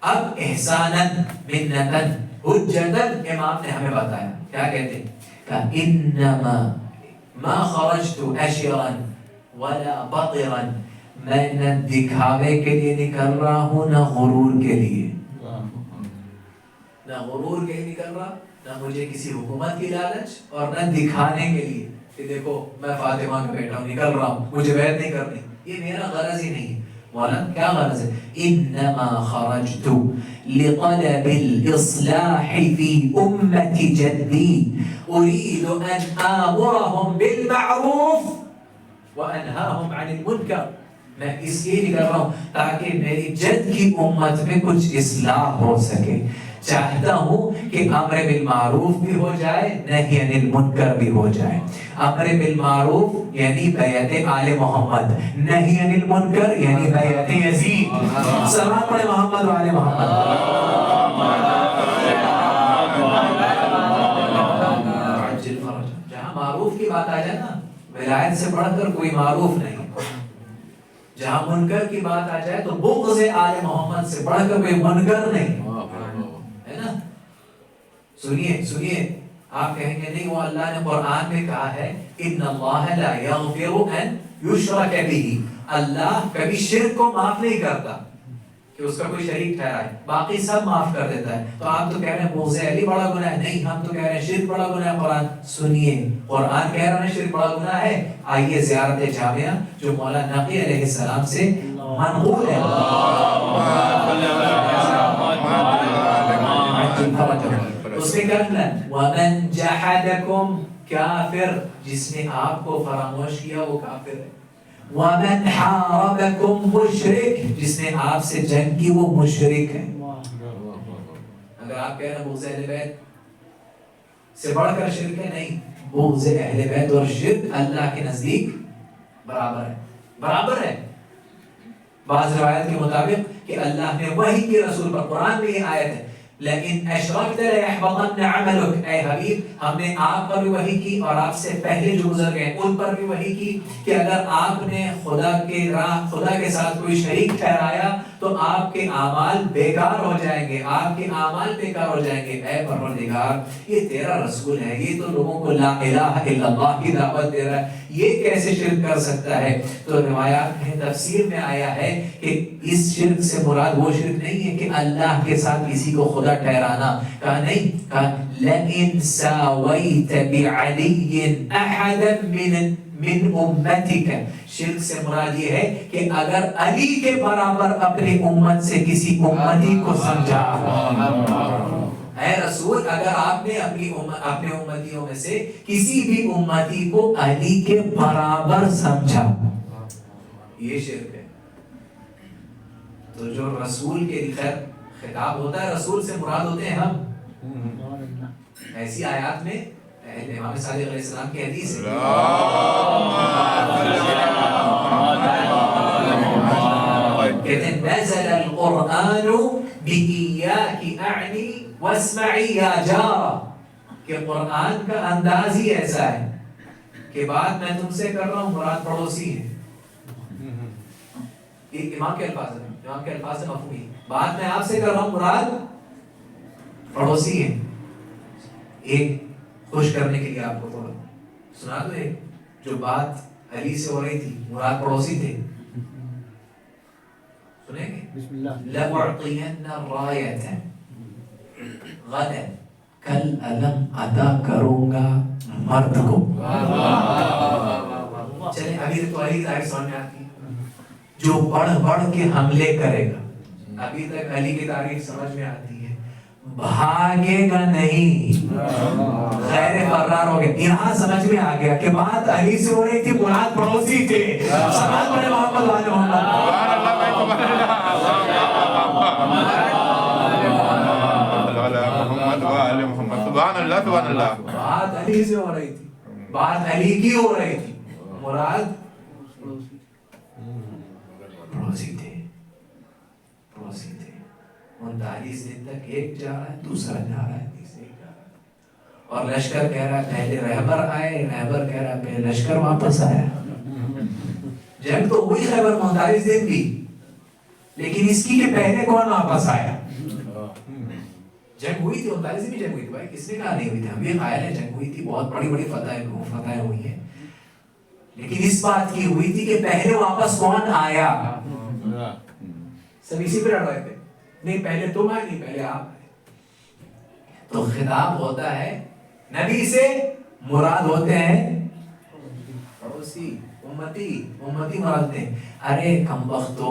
اب احساناً منتاً حجتاً امام نے ہمیں بتایا کیا کہتے ہیں کہ انما ما خرجت اشرا ولا بطرا، میں نہ دکھاوے کے لیے نکل رہا ہوں نہ غرور کے لیے، نہ غرور کے لیے نکل رہا، نہ مجھے کسی حکومت کی لالچ، اور نہ دکھانے کے لیے کہ دیکھو میں فاطمہ کا بیٹا ہوں نکل رہا ہوں مجھے بیعت نہیں کرنی، یہ میرا غرض ہی نہیں ہے۔ مولانا کیا غرض ہے؟ انما خرجت لطلب الاصلاح في امة جدي اريد ان امرهم بالمعروف وانهاهم عن المنکر، میں اس لیے نکل رہا ہوں تاکہ میری جد کی امت میں کچھ اصلاح ہو سکے، چاہتا ہوں کہ امر بالمعروف بھی ہو جائے نہی عن المنکر بھی ہو جائے۔ امر بالمعروف یعنی بیعت آل محمد، نہی عن المنکر یعنی بیعت یزید۔ صلوات پڑھے محمد و آل محمد۔ جہاں معروف کی بات آ جائے نا، ولایت سے بڑھ کر کوئی معروف نہیں، جہاں منکر کی بات آ جائے تو بغض آل محمد سے بڑھ کر کوئی منکر نہیں ہے نا۔ سنیے آپ کہیں گے نہیں وہ اللہ نے قرآن میں کہا ہے ان اللہ لا یغفر ان یشرک بہ، اللہ کبھی شرک کو معاف نہیں کرتا کہ اس کا کوئی شریک ٹھہرائے، باقی سب معاف کر دیتا ہے۔ تو آپ تو کہہ رہے ہیں بغض علی بڑا گناہ ہے، نہیں ہم تو کہہ رہے ہیں شرک بڑا گناہ ہے۔ قرآن سنیے، قرآن کہہ رہا ہے شرک بڑا گناہ ہے، آئیے زیارت جامعہ جو مولانا نقی علیہ السلام سے منقول ہے، اس میں کیا ہے وَمَنْ جَحَدَكُمْ کافر، جس نے آپ کو فراموش کیا وہ کافر ہے، وَمَنْ حَارَبَكُمْ مُشْرِك، جس نے آپ سے جنگ کی وہ مشرک ہے۔ اگر آپ کہہ رہے ہیں بغض اہل بیت سے بڑھ کر شرک ہے، نہیں، بغض اہل بیت اور شرک اللہ کے نزدیک برابر ہے۔ بعض روایت کے مطابق کہ اللہ نے وحی کے رسول پر، قرآن میں یہ آیت ہے لیکن اشرکت لیحبطن عملک، اے حبیب ہم نے آپ پر بھی وحی کی اور آپ سے پہلے جو گزر گئے ان پر بھی وحی کی کہ اگر آپ نے خدا کے ساتھ کوئی شریک ٹھہرایا تو آپ کے اعمال بیکار ہو جائیں گے، آپ کے اعمال بیکار ہو جائیں گے۔ اے پروردگار یہ تیرا رسول ہے، یہ تو لوگوں کو لا الہ الا اللہ کی دعوت دے رہا ہے، یہ کیسے شرک کر سکتا ہے؟ تو روایات میں تفسیر میں آیا ہے کہ اس شرک سے مراد وہ شرک نہیں ہے کہ اللہ کے ساتھ کسی کو خدا ٹھہرانا، کہا نہیں، کہا لَئِن سَاوَيْتَ بِعَلِيٍّ أَحَدًا من امتک، شرک سے مراد یہ ہے کہ اگر علی کے برابر اپنی امت سے کسی امتی کو سمجھا، اے رسول اگر آپ نے اپنے امتیوں میں سے کسی بھی امتی کو علی کے برابر سمجھا، یہ شرک ہے۔ تو جو رسول کے خیر خطاب ہوتا ہے، رسول سے مراد ہوتے ہیں ہم، ایسی آیات میں امام صادق علیہ السلام کی حدیث ہے کہتے ہیں نزل القرآن بِإِيَّاكِ أَعْنِي وَاسْمَعِي يَا جَارَ، کہ قرآن کا انداز ہی ایسا ہے کہ بات میں تم سے کر رہا ہوں مراد پڑوسی ہے، امام کے الفاظ سے مفہوم ہے، بات میں آپ سے کر رہا ہوں مراد پڑوسی ہے۔ ایک خوش کرنے کے لیے آپ کو تھوڑا سنا دو، ایک جو بات علی سے ہو رہی تھی مراد پڑوسی تھے، سنیں گے؟ بسم اللہ لَأُعْطِيَنَّ الرَّایَةَ غَدًا، کل علم عطا کروں گا مرد کو۔ چلیں ابھی تو علی ظاہر سمجھ میں آتی ہے، جو بڑھ بڑھ کے حملے کرے گا، ابھی تک علی کی تعریف سمجھ میں آتی ہے، بھاگے گا نہیں، غیر فرار ہو گیا۔ یہاں سمجھ میں آ گیا کہ بات علی سے ہو رہی تھی مراد پڑوسی تھے۔ سلام پڑھے محمد والے محمد، سبحان اللہ سبحان اللہ۔ بات علی سے ہو رہی تھی، بات علی کی ہو رہی تھی، مراد پڑوسی تھے، پڑوسی تھے۔ 39 دن تک ایک جا رہا ہے، دوسرا جا رہا ہے، تیسرا جا رہا ہے، اور لشکر کہہ رہا ہے پہلے رہبر آئے، رہبر کہہ رہا ہے پہلے لشکر واپس آیا۔ جنگ تو ہوئی خیبر 39 دن بھی، لیکن اس کی کہ پہلے کون واپس آیا؟ جنگ ہوئی تھی 39 میں جنگ ہوئی تھی بھائی, کس نے کہا نہیں ہوئی تھی؟ ہم بھی قائل ہیں جنگ ہوئی تھی, بہت بڑی بڑی فتحیں ہوئی ہیں, لیکن اس بات کی ہوئی تھی کہ پہلے واپس کون آیا. سب اسی پہ لڑ رہے تھے, نہیں پہلے تم آئے, نہیں پہلے آپ آئے. تو خطاب ہوتا ہے نبی سے, مراد ہوتے ہیں پڑوسی, امتی مراد ہیں. ارے کم وقتو,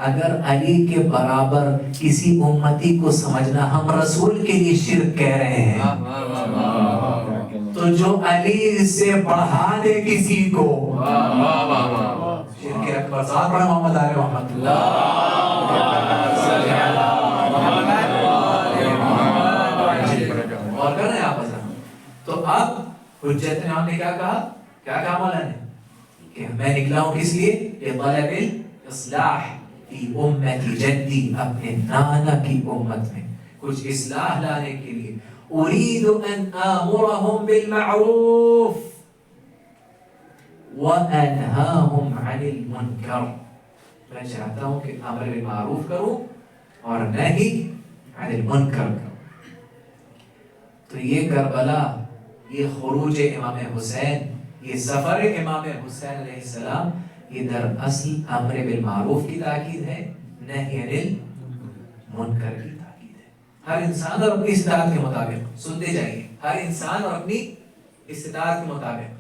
اگر علی کے برابر کسی امتی کو سمجھنا ہم رسول کے لیے شرک کہہ رہے ہیں, تو جو علی سے بڑھا دے کسی کو شرک اکبر. ساتھ پڑھیں محمد آل محمد اور کر رہے ہیں آپس میں. تو اب حجت امام نے کیا کہا مولا نے کہ میں نکلا ہوں کس لیے, لطلب الاصلاح فی امتی جدی, اپنے نانا کی امت میں کچھ اصلاح لانے کے لیے. اريد ان آمرهم بالمعروف وانهاهم عن المنکر, میں چاہتا ہوں کہ امر بالمعروف کروں اور نہی عن المنکر کروں. تو یہ کربلا, یہ خروج امام حسین, یہ سفر امام حسین علیہ السلام, یہ در اصل امر بالمعروف کی تاکید ہے, نہی عن المنکر کی تاکید ہے. ہر انسان اور اپنی استطاعت کے مطابق, سنتے جائیے, ہر انسان اور اپنی استطاعت کے مطابق.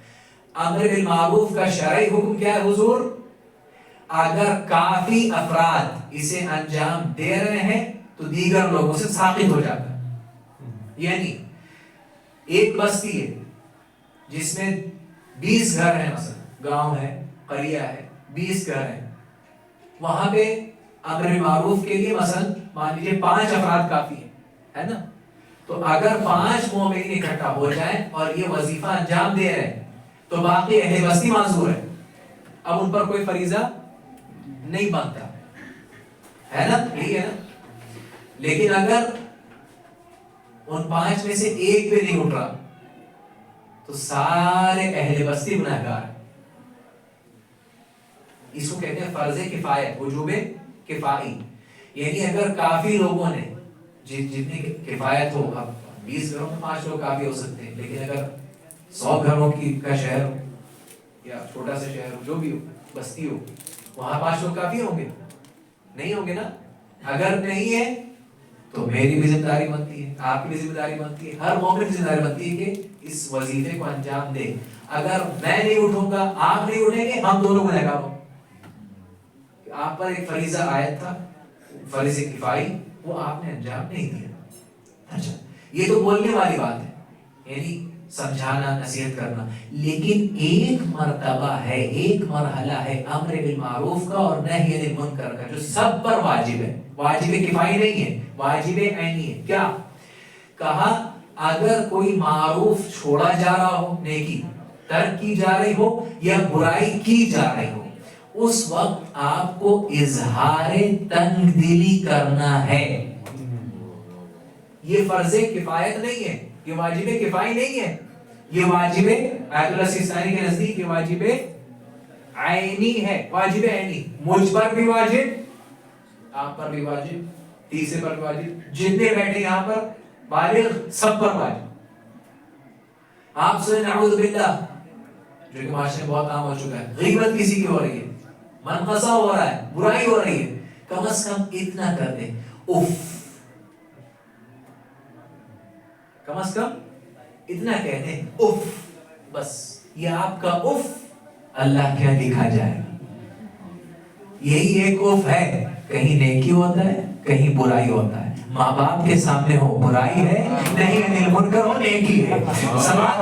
امر بالمعروف کا شرعی حکم کیا ہے حضور؟ اگر کافی افراد اسے انجام دے رہے ہیں تو دیگر لوگوں سے ساقط ہو جاتا ہے. یعنی ایک بستی ہے جس میں 20 گھر ہیں, مثلا گاؤں ہے, قریہ ہے, 20 گھر ہیں, وہاں پہ امر معروف کے لیے مثلا مان لیجیے 5 افراد کافی ہیں, ہے نا. تو اگر 5 مومنین اکٹھا ہو جائیں اور یہ وظیفہ انجام دے رہے ہیں تو باقی اہل بستی معذور ہے, اب ان پر کوئی فریضہ نہیں بنتا, ہے نا, یہی ہے نا. لیکن اگر ان 5 میں سے ایک بھی نہیں اٹھ رہا تو سارے اہل بستی گنہگار ہیں. اس کو کہتے ہیں فرض کفایت, وجوب کفائی. یعنی اگر کافی لوگوں نے جتنی کفایت ہو, اب 20 گھروں میں 5 لوگ کافی ہو سکتے ہیں, لیکن اگر 100 گھروں کا شہر ہو یا چھوٹا سا شہر ہو, جو بھی ہو, بستی ہو, وہاں 5 لوگ کافی ہوں گے؟ نہیں ہوں گے نا. اگر نہیں ہے تو میری بھی ذمہ داری بنتی ہے, آپ کی بھی ذمہ داری بنتی ہے, ہر مومن کی ذمہ داری بنتی ہے کہ اس وظیفے کو انجام دے. اگر میں نہیں اٹھوں گا, آپ نہیں اٹھیں گے, ہم دونوں گنہگار ہوں. آپ پر ایک فریضہ آیا تھا, فرض کفائی, وہ آپ نے انجام نہیں دیا. اچھا, یہ تو بولنے والی بات ہے, یعنی سمجھانا, نصیحت کرنا. لیکن ایک مرتبہ ہے, ایک مرحلہ ہے امر بالمعروف کا اور نہی عن المنکر کا, جو سب پر واجب ہے. واجب کفائی نہیں ہے, واجب عینی ہے. کیا کہا؟ اگر کوئی معروف چھوڑا جا رہا ہو, نیکی ترک کی جا رہی ہو یا برائی کی جا رہی ہو, اس وقت آپ کو اظہار تنگ دلی کرنا ہے. یہ فرض کفایت نہیں ہے, یہ واجب کفائی نہیں ہے, یہ واجب آیت اللہ سیستانی کے نزدیک یہ واجب عینی ہے. واجب عینی, مجھ پر بھی واجب, آپ پر بھی واجب, تیسرے پر بھی واجب, جتنے بیٹھے یہاں پر بالغ سب پر واجب. آپ سے نعوذ باللہ, جو کہ معاشرے میں بہت عام ہو چکا ہے, غیبت کسی کی ہو رہی ہے, منقصہ ہو رہا ہے, برائی ہو رہی ہے, کم از کم اتنا کر دیں, اف, کم از کم اتنا کہتے ہیں اف, بس. یہ آپ کا اف اللہ کیا لکھا جائے. یہی ایک اف ہے, کہیں نیکی ہوتا ہے, کہیں برائی ہوتا ہے. ماں باپ کے سامنے ہو برائی ہے, نہیں انل منکر ہو نیکی ہے. سبحان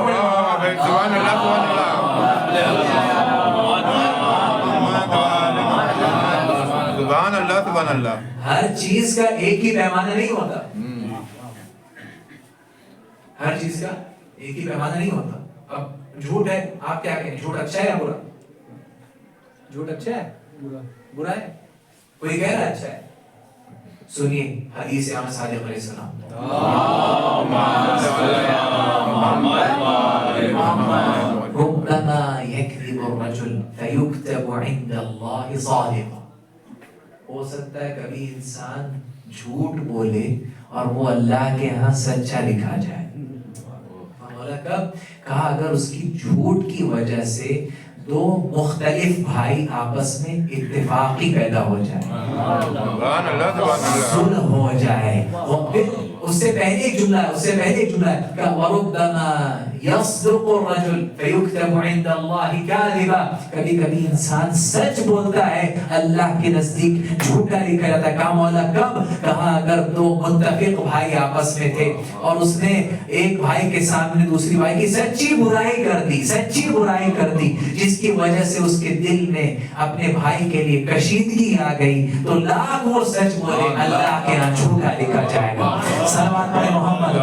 اللہ, سبحان اللہ. ہر چیز کا ایک ہی پیمانہ نہیں ہوتا, ہر چیز کا ایک ہی پیمانہ نہیں ہوتا. اب جھوٹ ہے, آپ کیا کہیں, جھوٹ اچھا ہے یا برا؟ جھوٹ اچھا ہے, برا ہے؟ کوئی کہہ رہا ہے اچھا ہے. سنیے حدیث امام صادق علیہ السلام, ربما يكذب الرجل فيكتب عند الله صادقا. ہو سکتا ہے کبھی انسان جھوٹ بولے اور وہ اللہ کے ہاں سچا لکھا جائے. مولا کب کہا اگر اس کی جھوٹ کی وجہ سے دو مختلف بھائی آپس میں اتفاقی پیدا ہو جائے, سبحان اللہ سبحان اللہ. صلح ہو جائے, اور پھر اس سے پہلے ایک جملہ ہے کہ وَرُبَّمَا يَصْدُقُ الرَّجُلُ فَيُكْتَبُ عِنْدَ اللَّهِ كَاذِبًا. کبھی کبھی انسان سچ بولتا ہے, اللہ کے نزدیک جھوٹا لکھا جاتا ہے. کہا مولا کب, کہا اگر دو متفق بھائی آپس میں تھے اور اس نے ایک بھائی کے سامنے دوسری بھائی کی سچی برائی کر دی جس کی وجہ سے اس کے دل میں اپنے بھائی کے لیے کشیدگی آ گئی, تو لاکھ وہ سچ بولے اللہ کے ہاں جھوٹا لکھا جائے گا. سلوات پڑھیں محمد.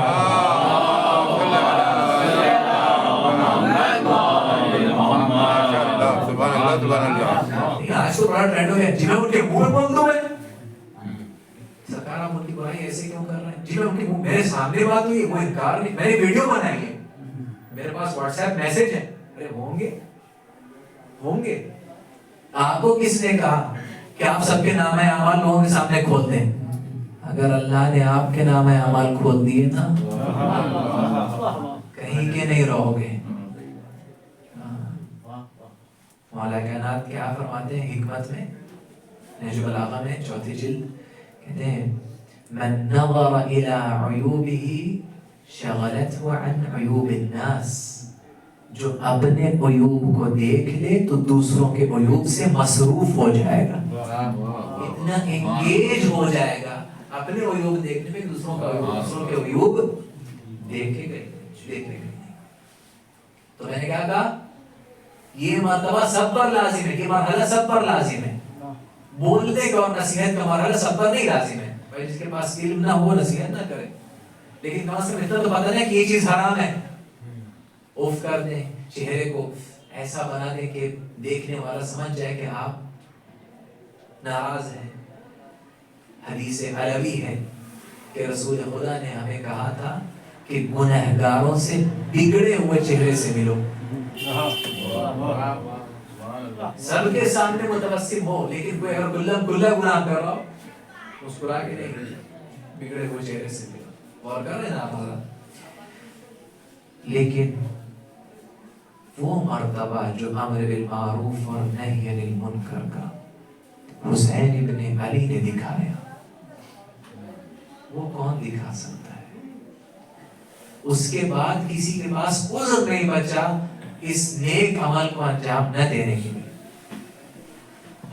سبحان اللہ سبحان اللہ. آج تو بڑا ٹرینڈ ہو گیا, جی میں ان کے منہ بول دوں میں سرکار آپ ان کی برائی ایسے کیوں کر رہے ہیں, جی میں ان کے منہ, میرے سامنے بات ہوئی وہ انکار نہیں, میں نے ویڈیو بنائی ہے, میرے پاس واٹس ایپ میسج ہے. ارے ہوں گے. آپ کو کس نے کہا کہ آپ سب کے نام اعمال لوگوں کے سامنے کھول دیں؟ اگر اللہ نے آپ کے نام اعمال کھول دیے نا کہیں کے نہیں رہو گے. مولا کائنات کیا فرماتے ہیں حکمت میں, نہج البلاغہ میں 4 جلد, کہتے ہیں من نظر الى عیوبه شغلته عن عیوب الناس. جو اپنے عیوب کو دیکھ لے تو دوسروں کے عیوب سے مصروف ہو جائے گا, اتنا انگیج ہو جائے گا اپنے عیوب دیکھنے میں, دوسروں کے عیوب دیکھے گئے. تو میں نے کیا کہا, یہ مرتبہ سب پر لازم ہے, یہ مرحلہ سب پر لازم ہے. بولنے کا اور نصیحت کا مرحلہ سب پر نہیں لازم ہے. بھائی جس کے پاس علم نہ ہو نصیحت نہ کرے, لیکن کم از کم اتنا تو پتہ نہیں کہ یہ چیز حرام ہے. اوف کر دیں, چہرے کو ایسا بنا دیں کہ دیکھنے والا سمجھ جائے کہ آپ ناراض ہیں. حدیث علوی ہے کہ رسول خدا نے ہمیں کہا تھا کہ گنہگاروں سے بگڑے ہوئے چہرے سے ملو. سب کے سامنے متبسم ہو, لیکن کوئی اگر گلہ گناہ کر رہا ہو مسکرا کے نہیں, بگڑے ہوئے چہرے سے ملو. غور کر رہے ہیں آپ حضرات. لیکن وہ مرتبہ جو امر بالمعروف اور نہی عن المنکر کا حسین ابن علی نے دکھایا, وہ کون دکھا سکتا ہے؟ اس کے بعد کسی کے پاس عذر نہیں بچا اس نیک عمل کو انجام نہ دینے کے لیے.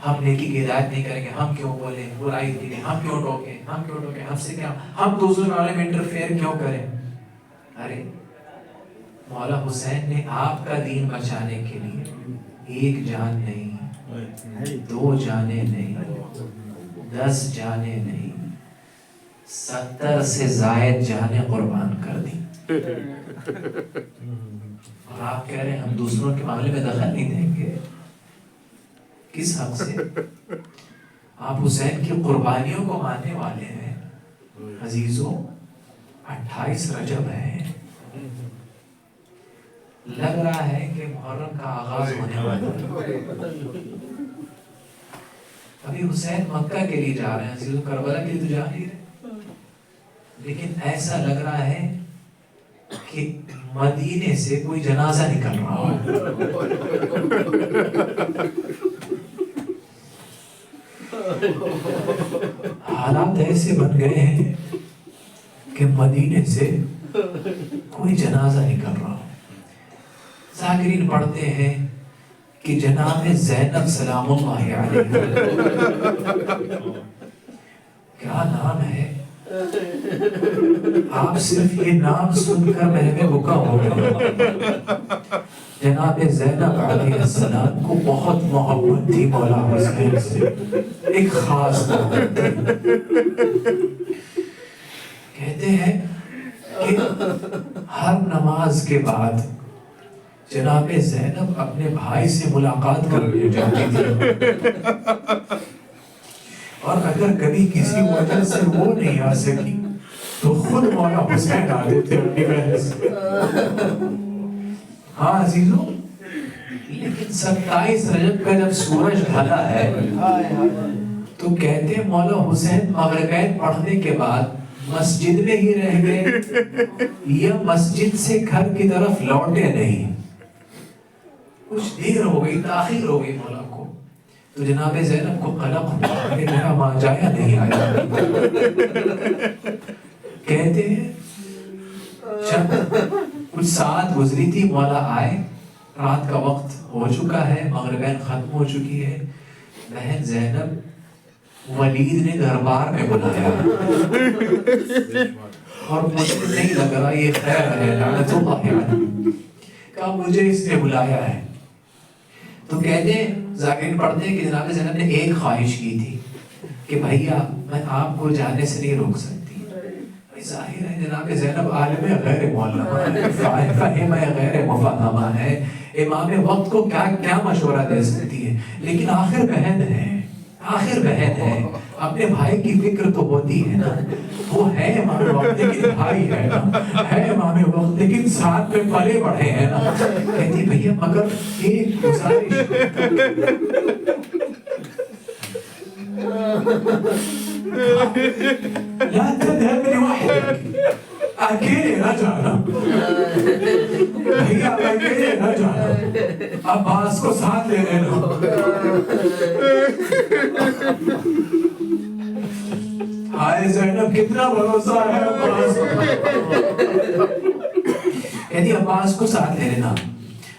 ہم نیکی کی ہدایت نہیں کریں گے, ہم کیوں بولیں برائی کے لیے, ہم کیوں ٹوکیں, ہم سے کیا, ہم دوسروں کے بارے میں انٹرفیئر کیوں کریں. ارے مولا حسین نے آپ کا دین بچانے کے لیے 1 جان نہیں, 2 جانیں نہیں, 10 جانیں نہیں, 70 سے زائد جانیں قربان کر دی. اور آپ کہہ رہے ہیں ہم دوسروں کے معاملے میں دخل نہیں دیں گے. کس حق سے؟ آپ حسین کی قربانیوں کو ماننے والے ہیں. عزیزوں 28 رجب ہے, لگ رہا ہے کہ محرم کا آغاز ہونے والا ہے. ابھی حسین مکہ کے لیے جا رہے ہیں, عزیزوں کربلا کے لیے تو جا نہیں رہے, لیکن ایسا لگ رہا ہے کہ مدینے سے کوئی جنازہ نکل رہا ہے. حالات ایسے بن گئے ہیں کہ مدینے سے کوئی جنازہ نکل رہا ہے. ذاکرین پڑھتے ہیں کہ جناب زینب سلام اللہ علیہ, کیا نام ہے, آپ صرف یہ نام سن کر میں بکا ہو گیا. جناب زینب علیہ السلام کو بہت محبت تھی مولا حسین سے, ایک خاص محبت تھی. کہتے ہیں کہ ہر نماز کے بعد جناب زینب اپنے بھائی سے ملاقات کرنے جاتی تھی, اور اگر کبھی کسی وجہ سے وہ نہیں آ سکی تو خود مولا حسین آتے تھے اپنی بہن سے. ہاں عزیزوں, لیکن 27 رجب کا جب سورج ڈھلا ہے تو کہتے ہیں مولا حسین مغربین پڑھنے کے بعد مسجد میں ہی رہ گئے یا مسجد سے گھر کی طرف لوٹے نہیں. کچھ دیر ہو گئی، تاخیر ہو گئی مولا کو، تو جناب زینب کو قلق ہوا کہ میرا ماں جایا نہیں آیا. کہتے ہیں جب کچھ ساعت گزری تھی مولا آئے، رات کا وقت ہو چکا ہے، مغربین ختم ہو چکی ہے. بہن زینب ولید نے دربار میں بلایا اور مجھے نہیں لگ رہا یہ خیر ہے، لعنت اللہ علیہ، کہا مجھے اس نے بلایا ہے. تو کہتے ہیں ذاکرین پڑھتے ہیں کہ جناب زینب نے ایک خواہش کی تھی کہ بھیا میں آپ کو جانے سے نہیں روک سکتی. ظاہر ہے جناب زینب عالم غیر معلمہ ہے، فاہمہ غیر مفہمہ ہے، امام وقت کو کیا مشورہ دے سکتی ہے، لیکن آخر بہن ہے، اپنے بھائی کی فکر تو ہوتی ہے نا. وہ ہے امام وقت لیکن بھائی ہے نا، ہے امام وقت لیکن ساتھ میں پلے بڑھے ہیں نا. کہتی بھیا مگر ایک گزارش، لا تذهب لوحدك، اکیلے نہ جانا بھیا، اکیلے نہ جانا، عباس کو ساتھ لے لینا. ہائے زینب کتنا بھروسہ ہے عباس، کہتی عباس کو ساتھ لے لینا.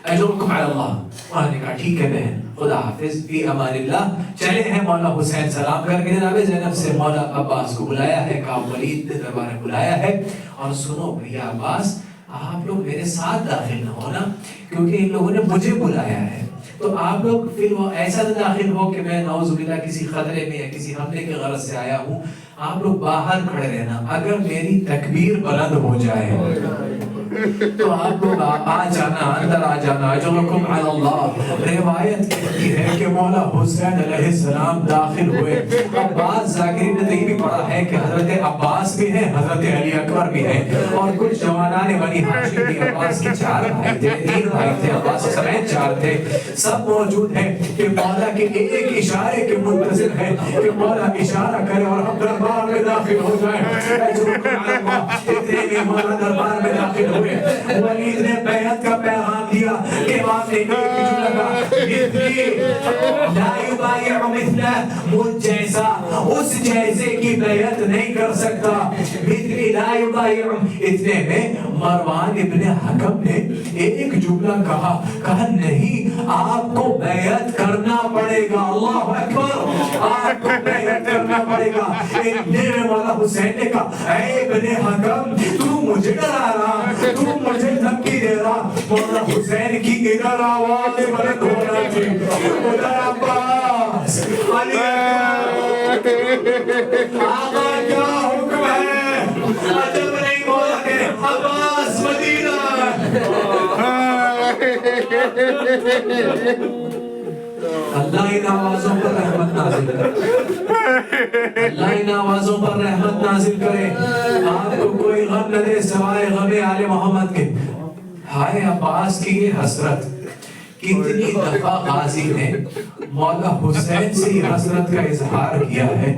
اجرکم علی اللہ. وہاں نے کہا ٹھیک ہے بہن، خدا حافظ، فی امان اللہ. چلے ہیں مولا حسین سلام کر کے جناب زینب سے مولا عباس کو بلایا ہے، کہا ولید نے دربار میں بلایا ہے، اور سنو بھیا عباس آپ لوگ میرے ساتھ داخل نہ ہونا کیونکہ ان لوگوں نے مجھے بلایا ہے. تو آپ لوگ پھر وہ ایسا نہ داخل ہو کہ میں نعوذ باللہ کسی خطرے میں یا کسی حملے کے غرض سے آیا ہوں. آپ لوگ باہر کھڑے رہنا، اگر میری تکبیر بلند ہو جائے تو آپ لوگ آ جانا، اندر آ جانا. اجرکم علی اللہ. روایت کہتی ہے کہ مولا حسین علیہ السلام داخل ہوئے. عباس ذاکرین نے یہ بھی پڑھا ہے کہ حضرت عباس بھی ہیں، حضرت علی اکبر بھی ہیں، اور کچھ جوانان بنی ہاشم بھی. عباس کے 4 بھائی تھے، 3 بھائی تھے، عباس سمیت 4 تھے. سب موجود ہیں کہ مولا کے ایک اشارے کے منتظر ہیں کہ مولا اشارہ کرے اور ہم دربار میں داخل ہو جائیں. اجرکم علی اللہ. اتنے میں مولا دربار میں داخل ہوئے. ولید نے بیعت کا پیغام دیا کہ آپ نے لا یبایع مثلہ، مجھ جیسا اس جیسے کی بیعت نہیں کر سکتا. مثلی لا یبایع. اتنے میں مروان ابن حکم نے ایک جملہ کہا نہیں آپ کو بیعت کرنا پڑے گا. اللہ اکبر، آپ کو بیعت کرنا پڑے گا. اتنے میں مولا حسین نے کہا اے ابن حکم تو مجھے ڈرا رہا، تو مجھے دھمکی دے رہا. مولا حسین کی ادھر آواز بلند ہونا تھی، ادھر عباس علی آقا کیا حکم ہے. عجب نہیں مولا کہ عباس مدینہ. اللہ ان آوازوں پر رحمت نازل کرے، اللہ ان آوازوں پر رحمت نازل کرے. آپ کو کوئی غم نہ دے سوائے غم آل محمد کے. ہائے عباس کی یہ حسرت، کتنی دفعہ غازی نے مولا حسین سے یہ حسرت کا اظہار کیا ہے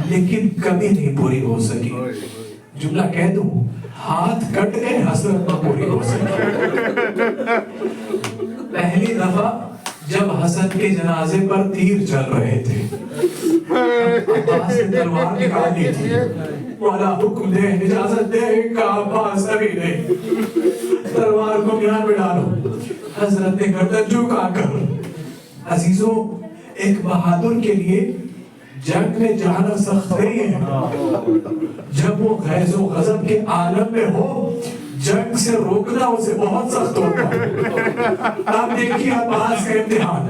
لیکن کبھی نہیں پوری ہو سکی. جملہ کہہ دوں، ہاتھ کٹ گئے، حسرت نہ پوری ہو سکی. پہلی دفعہ جب حسن کے جنازے پر تیر چل رہے تھے، عباس نے تلوار نکالی تھی. مولا حکم دے، اجازت دے. کہ عباس ابھی نہیں، تلوار کو میان میں ڈالو. حضرت نے گردن جھکا کر، عزیزوں ایک بہادر کے لیے جنگ میں جانا سخت نہیں ہے. جب وہ غیظ و غضب کے عالم میں ہو، جنگ سے روکنا اسے بہت سخت ہوتا ہے. آپ دیکھیے عباس کا امتحان.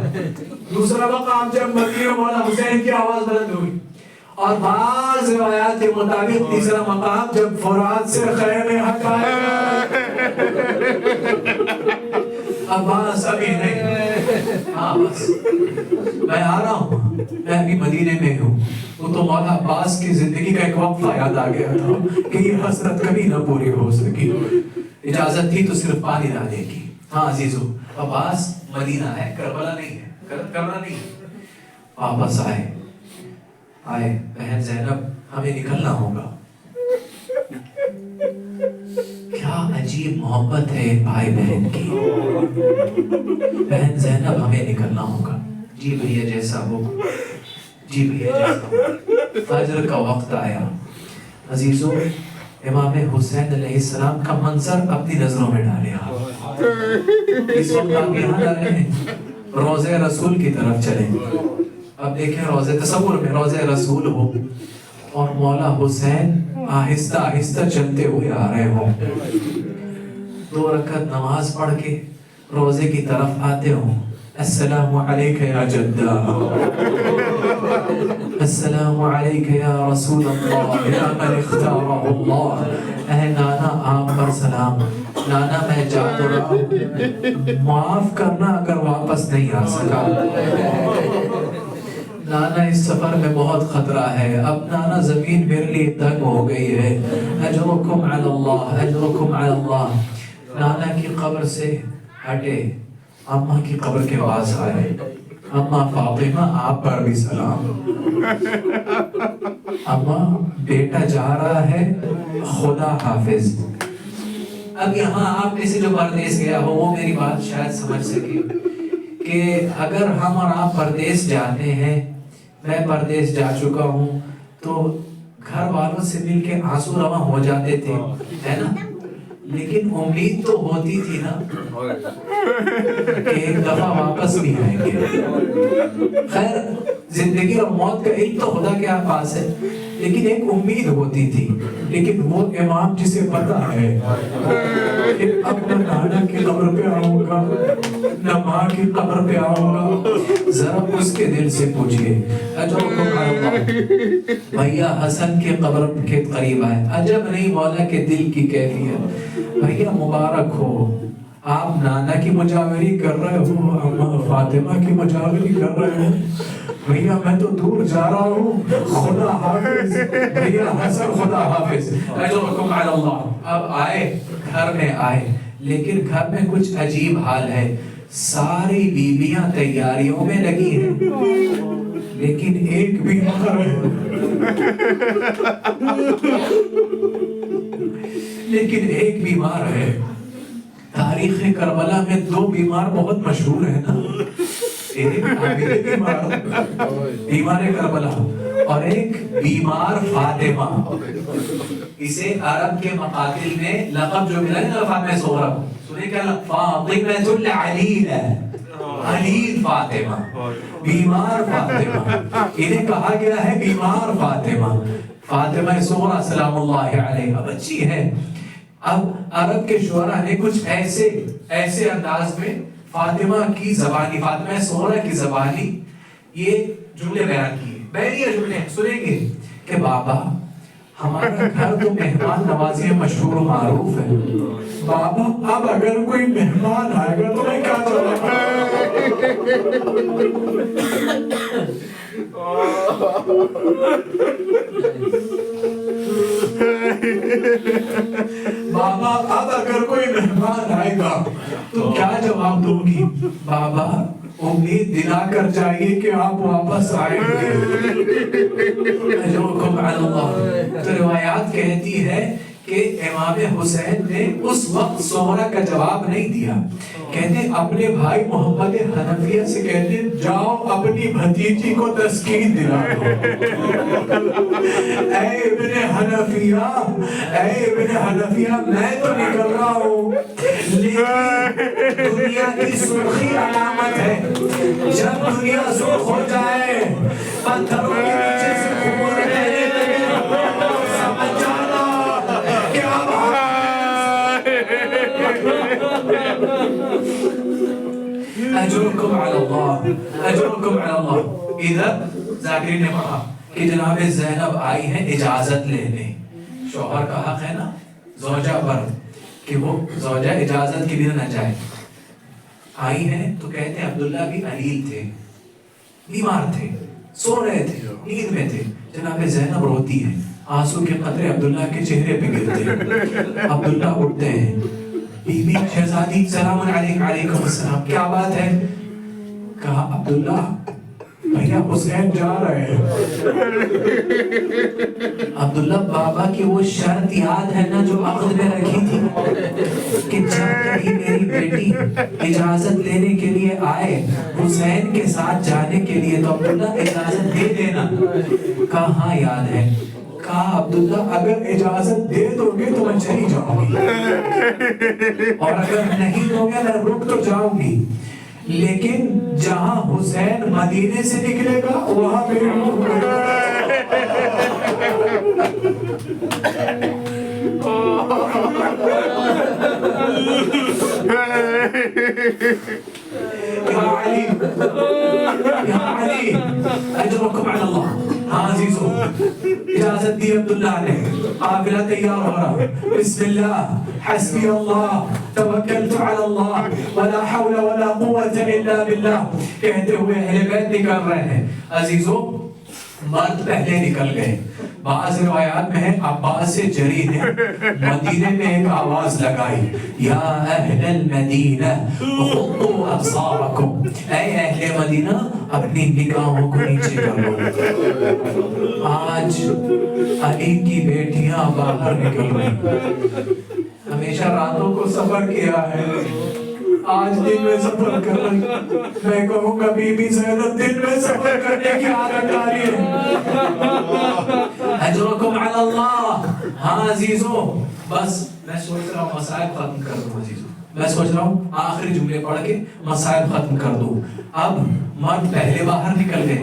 دوسرا مقام جب مدینہ مولا حسین کی آواز بلند ہوئی، اور بعض روایات کے مطابق تیسرا مقام جب فرات سے خیمے ہٹائے. عباس ابھی نہیں. ہاں بس میں آ رہا ہوں، میں ابھی مدینے میں ہوں. وہ تو مولا عباس کی زندگی کا ایک وقفہ یاد آ گیا تھا کہ یہ حسرت کبھی نہ پوری ہو سکی. اجازت تھی تو صرف پانی ڈالنے کی. ہاں عزیزو، عباس مدینہ ہے، کربلا نہیں ہے، کربلا نہیں ہے. واپس آئے بہن زینب ہمیں نکلنا ہوگا. کیا عجیب محبت ہے بھائی بہن کی. بہن زینب ہمیں نکلنا ہوگا. جی بھیا جیسا ہو, جی بھیا جیسا ہو. فجر کا وقت آیا. عزیزوں, امام حسین علیہ السلام کا منظر اپنی نظروں میں ڈالے آپ. اس وقت آپ یہاں جا رہے ہیں, روضہ رسول کی طرف چلیں. اب دیکھیں روضہ, تصور میں روضہ رسول ہو اور مولا حسین آہستہ آہستہ چلتے ہوئے آ رہے ہوں. 2 رکعت نماز پڑھ کے روضے کی طرف آتے ہوں. السلام علیکہ یا جدہ, السلام علیکہ یا رسول اللہ, یا من اختارہ اللہ. اے نانا آپ پر سلام. نانا میں جا تو رہا ہوں, معاف کرنا اگر واپس نہیں آ سکا. نانا اس سفر میں بہت خطرہ ہے. اب نانا زمین میرے لیے تنگ ہو گئی ہے. اجرکم علی اللہ, اجرکم علی اللہ. نانا کی قبر سے ہٹے, اماں کی قبر کے پاس آئے. اماں فاطمہ آپ پر بھی سلام. اماں بیٹا جا رہا ہے, خدا حافظ. اب یہاں آپ میں سے جو پردیس گیا ہو وہ میری بات شاید سمجھ سکے کہ اگر ہم اور آپ پردیس جاتے ہیں, میں پردیس جا چکا ہوں, تو گھر والوں سے مل کے آنسو رواں ہو جاتے تھے, ہے نا. لیکن امید تو ہوتی تھی نا کہ ایک دفعہ واپس بھی آئیں گے. خیر زندگی اور موت کا علم تو خدا کے پاس ہے, لیکن ایک امید ہوتی تھی. لیکن وہ امام جسے پتا ہے کہ اب نہ نانا کی قبر پہ آؤں گا نہ ماں کی قبر پہ آؤں گا, ذرا اس کے دل سے پوچھئے. اجرکم علی اللہ. بھیا حسن کی قبر کے قریب آئے. عجب نہیں مولا کے دل کی کیفیت. بھیا مبارک ہو, آپ نانا کی مجاوری کر رہے ہو, اماں فاطمہ کی مجاوری کر رہے ہو. بھیا میں تو دور جا رہا ہوں, خدا حافظ. بھیا حسن خدا حافظ. اجرکم علی اللہ. اب آئے, گھر میں آئے, لیکن گھر میں کچھ عجیب حال ہے. ساری بیویاں تیاریوں میں لگی ہیں, لیکن ایک بیمار ہے. لیکن ایک بیمار ہے. تاریخ کربلا میں 2 بیمار بہت مشہور ہیں نا. ایک بیمار کربلا اور ایک بیمار فاطمہ. اسے عرب کے مقاتل میں لقب جو ملا ہے نا فاطمہ صغرا, سنیں کیا لقب, فاطمہ العلیل, علیل فاطمہ, بیمار فاطمہ. انہیں کہا گیا ہے بیمار فاطمہ. فاطمہ صغرا سلام اللہ علیہ اب اچھی ہے. اب عرب کے شعراء نے کچھ ایسے انداز میں فاطمہ کی زبانی, فاطمہ صغرا کی زبانی یہ جملے بیان کیے. پہلی جملے سنیں گے کہ بابا ہمارا گھر تو مہمان نوازی میں مشہور و معروف ہے. بابا اب اگر کوئی مہمان آئے گا تو میں کیا جواب بابا اب اگر کوئی مہمان آئے گا تو کیا جواب دوں گی؟ بابا امید دلا کر جائیے کہ آپ واپس آئیں گے. اجرکم علی اللہ. تو روایات کہتی ہے کہ امام حسین نے اس وقت صغرا کا جواب نہیں دیا. کہتے اپنے بھائی محمد حنفیہ سے کہتے جاؤ اپنی بھتیجی کو تسکین دلا دو. اے ابن حنفیہ, اے ابن حنفیہ, میں تو نکل رہا ہوں, لیکن دنیا کی سرخی علامت ہے. جب دنیا سرخ ہو جائے, پتھروں کے نیچے سے خون بہنے لگے, سمجھ جانا کیا بات. اجرکم علی اللہ, اجرکم علی اللہ. ادھر ذاکرین نے پڑھا کہ جناب زینب آئی ہیں اجازت لینے. شوہر کا حق ہے نا زوجہ پر کہ وہ زوجہ اجازت کے بنا نہ جائے. آئی ہیں تو کہتے ہیں عبداللہ بھی علیل تھے, بیمار تھے, سو رہے تھے, نیند میں تھے. جناب زینب روتی ہیں, آنسو کے قطرے عبداللہ کے چہرے پہ گرتے ہیں. عبداللہ اٹھتے ہیں, بی بی شہزادی سلام علیکم. علیکم السلام, کیا بات ہے؟ کہا عبداللہ بھیا حسین جا رہے ہیں. عبداللہ بابا کی وہ شرط یاد ہے نا جو عقد میں رکھی تھی کہ جب کبھی میری بیٹی اجازت لینے کے لیے آئے حسین کے ساتھ جانے کے لیے تو عبداللہ اجازت دے دینا. کہا ہاں یاد ہے. کہا عبداللہ اگر اجازت دے دو گے تو میں چلی جاؤں گی اور اگر نہیں دو گے میں رک تو جاؤں گی, لیکن جہاں حسین مدینے سے نکلے گا وہاں میری روح یا علی اجرکم علی اللہ. ہاں عزیزو اجازت دی عبداللہ نے. قافلہ تیار ہو رہا. بسم اللہ حسبی اللہ توکلت علی اللہ ولا حول ولا قوة الا باللہ کہتے ہوئے اہل بیت نکل رہے ہیں. عزیزو مرد پہلے نکل گئے. بعض روایات میں ہے عباس سے جری نے مدینے میں ایک آواز لگائی, یا اہل المدینہ غضوا ابصارکم, اے اہل مدینہ اپنی نگاہوں کو نیچے کر لو. آج علی کی بیٹیاں باہر نکل رہی. ہمیشہ راتوں کو سفر کیا ہے, آج دن میں سفر کر رہی. میں کہوں گا بی بی زینب دن میں سفر کرنے کی عادت آ رہی ہے. اجرکم علی اللہ. ہاں عزیزو بس میں سوچ رہا ہوں مسائل ختم کر دوں. عزیزو میں سوچ رہا ہوں آخری جملے پڑھ کے مسائل ختم کر دوں. اب مرد پہلے باہر نکل گئے,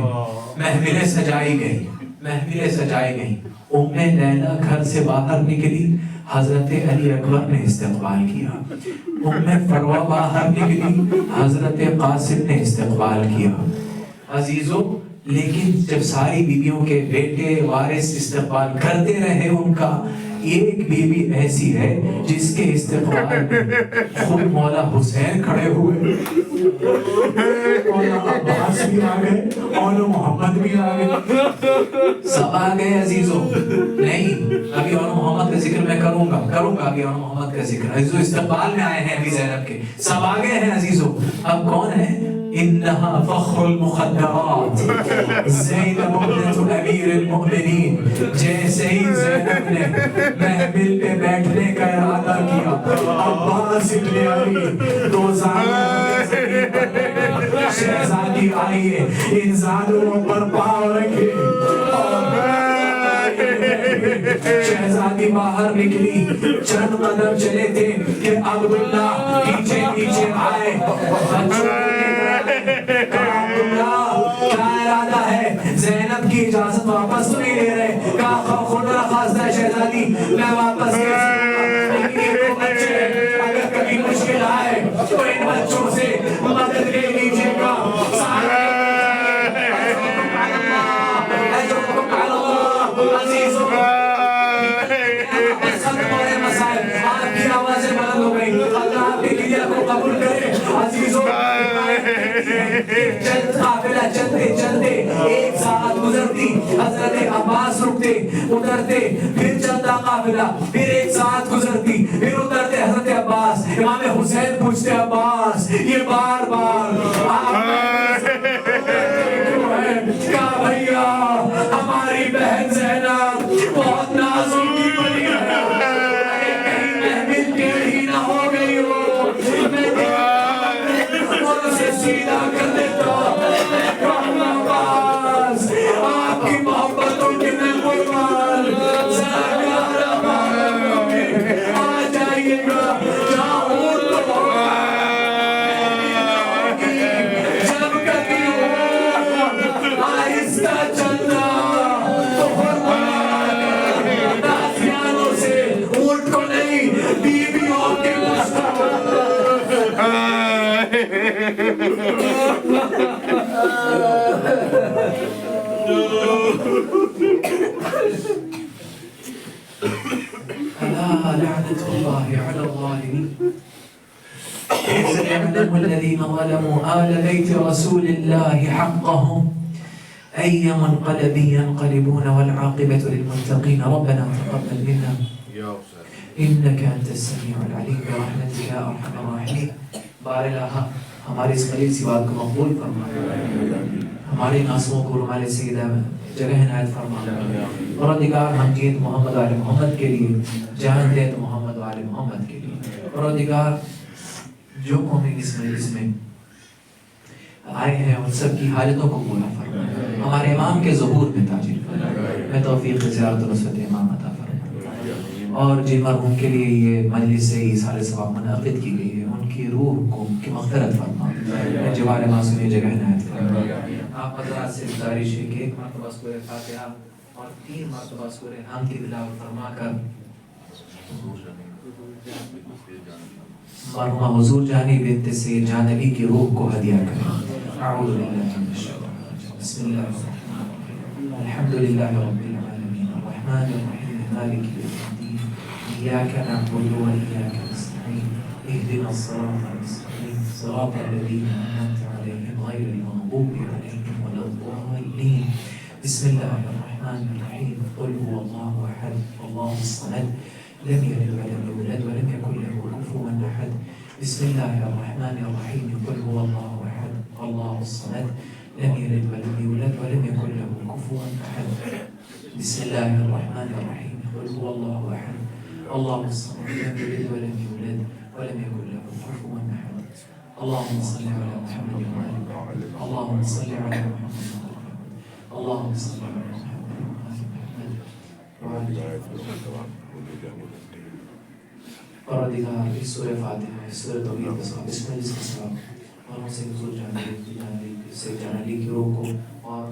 محفلیں سجائی گئی, محفلیں سجائی گئی. ام لیلا گھر سے باہر نکلی, حضرت علی اکبر نے استقبال کیا. ام فروہ باہر نکلی, حضرت قاسم نے استقبال کیا. عزیزو لیکن جب ساری بیویوں کے بیٹے وارث استقبال کرتے رہے ان کا, ایک بیوی ایسی ہے جس کے استقبال میں خود مولا حسین کھڑے ہوئے, مولا عباس بھی آ گئے, مولا محمد بھی آ گئے, سب آ گئے. عزیزو نہیں ابھی مولا محمد کا ذکر میں کروں گا ابھی مولا محمد کا ذکر. عزیزو استقبال میں آئے ہیں ابھی زینب کے, سب آ گئے ہیں. عزیزو اب کون ہے؟ انہا فخر المخدرات زینب ابنت امیر المؤمنین. جیسے ہی زینب نے محفل پہ بیٹھنے کا ارادہ کیا, عباس ابن علی دو زانوں زمین پر بیٹھے, شہزادی آئیے ان زانوں پر پاؤں رکھے. شہزادی باہر نکلی, چند قدم چلے تھے کہ عبداللہ پیچھے پیچھے آئے. کیا ارادہ ہے؟ زینب کی اجازت واپس تو نہیں لے رہے. کہا خدا خواستہ شہزادی میں واپس لیکن یہ دو بچے اگر کبھی مشکل آئے تو ان بچوں سے مدد لے لیجیے گا. چلتے چلتے ایک ساعت گزرتی, حضرت عباس رکتے اترتے, پھر چلتا قافلہ, پھر ایک ساعت گزرتی, پھر اترتے حضرت عباس. امام حسین پوچھتے عباس یہ بار بار کہا بھیا ہماری بہن زینب بہت نازک کی بنی ہے, کہیں محمل ٹیڑھی نہ ہو گئی ہو, میں اسے سیدھا کر دیتا. آپ کی محبتوں کے میں قربان آ جائیے گا جہاں اونٹ تو ہوگا, جب کبھی ہو آہستہ چلنا تو داسیانوں سے اونٹ کو نہیں بیویوں کے لعنة الله على الظالمين. إذ يعلم الذين ظلموا آل بيت رسول الله حقهم أي منقلب ينقلبون والعاقبة للمتقين. ربنا تقبل منا إنك أنت السميع العليم برحمتك يا أرحم الراحمين. بار الها ہماری اس مریض کی بات کو مقبول فرما، ہمارے ناسوں کو ہمارے سیدہ جگہ عنایت فرما۔ پروردگار ہم جیت محمد آل محمد کے لیے، جان دے تو محمد آل محمد کے لیے۔ پروردگار جو قومی اس مجلس میں آئے ہیں ان سب کی حاجتوں کو پورا فرما، ہمارے امام کے ظہور میں تاجر فرما، میں توفیق زیارت و نصرت امام عطا فرما، اور جن مرحوم کے لیے یہ مجلس سے ایثار ثواب منعقد کی گئی ہے ان کی روح کو کی مغفرت فرما، جوار معصومی جگہ عنایت فرما۔ آپ حضرات سے گزارش ہے کہ 1 مرتبہ سورہ فاتحہ اور 3 مرتبہ سورہ حمد کی تلاوت فرما کر مرحومہ حضور جانی بنت سید جان علی کی روح کو ہدیہ کریں۔ اعوذ باللہ من الشیطان الرجیم، بسم اللہ الرحمن الرحیم، الحمد للہ رب العالمین، الرحمن الرحیم، مالک یوم الدین، ایاک نعبد و ایاک نستعین، اهدنا الصراط المستقیم، صراط الذین انعمت علیہم غیر المغضوب علیہم ولا الضالین۔ بسم اللہ الرحمن الرحیم، قل هو اللہ احد اللہ الصمد لم يلد ولم يولد ولم يكن له كفوا احد۔ بسم اللہ الرحمن الرحیم، قل هو اللہ احد اللہ الصمد لم يلد ولم يولد ولم يكن له كفوا احد۔ بسم اللہ الرحمن الرحیم، قل هو اللہ احد اللہ الصمد لم يلد ولم يولد ولم يكن له كفوا احد۔ اللهم صل على محمد وعلى اللهم صل على محمد اللهم صل على محمد وعلى پروردگار اس سورہ فاتحہ اس سورہ توحید کے ساتھ اس مجلس کے ساتھ اور ان سے حضور جان علی کی روح کو اور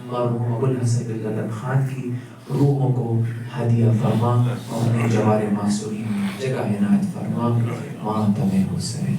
مرحوم ابوالحسن بن لدن خان کی روحوں کو ہدیہ فرما اور انہیں جوار معصومین جگہ عنایت فرما۔ وانت من حسین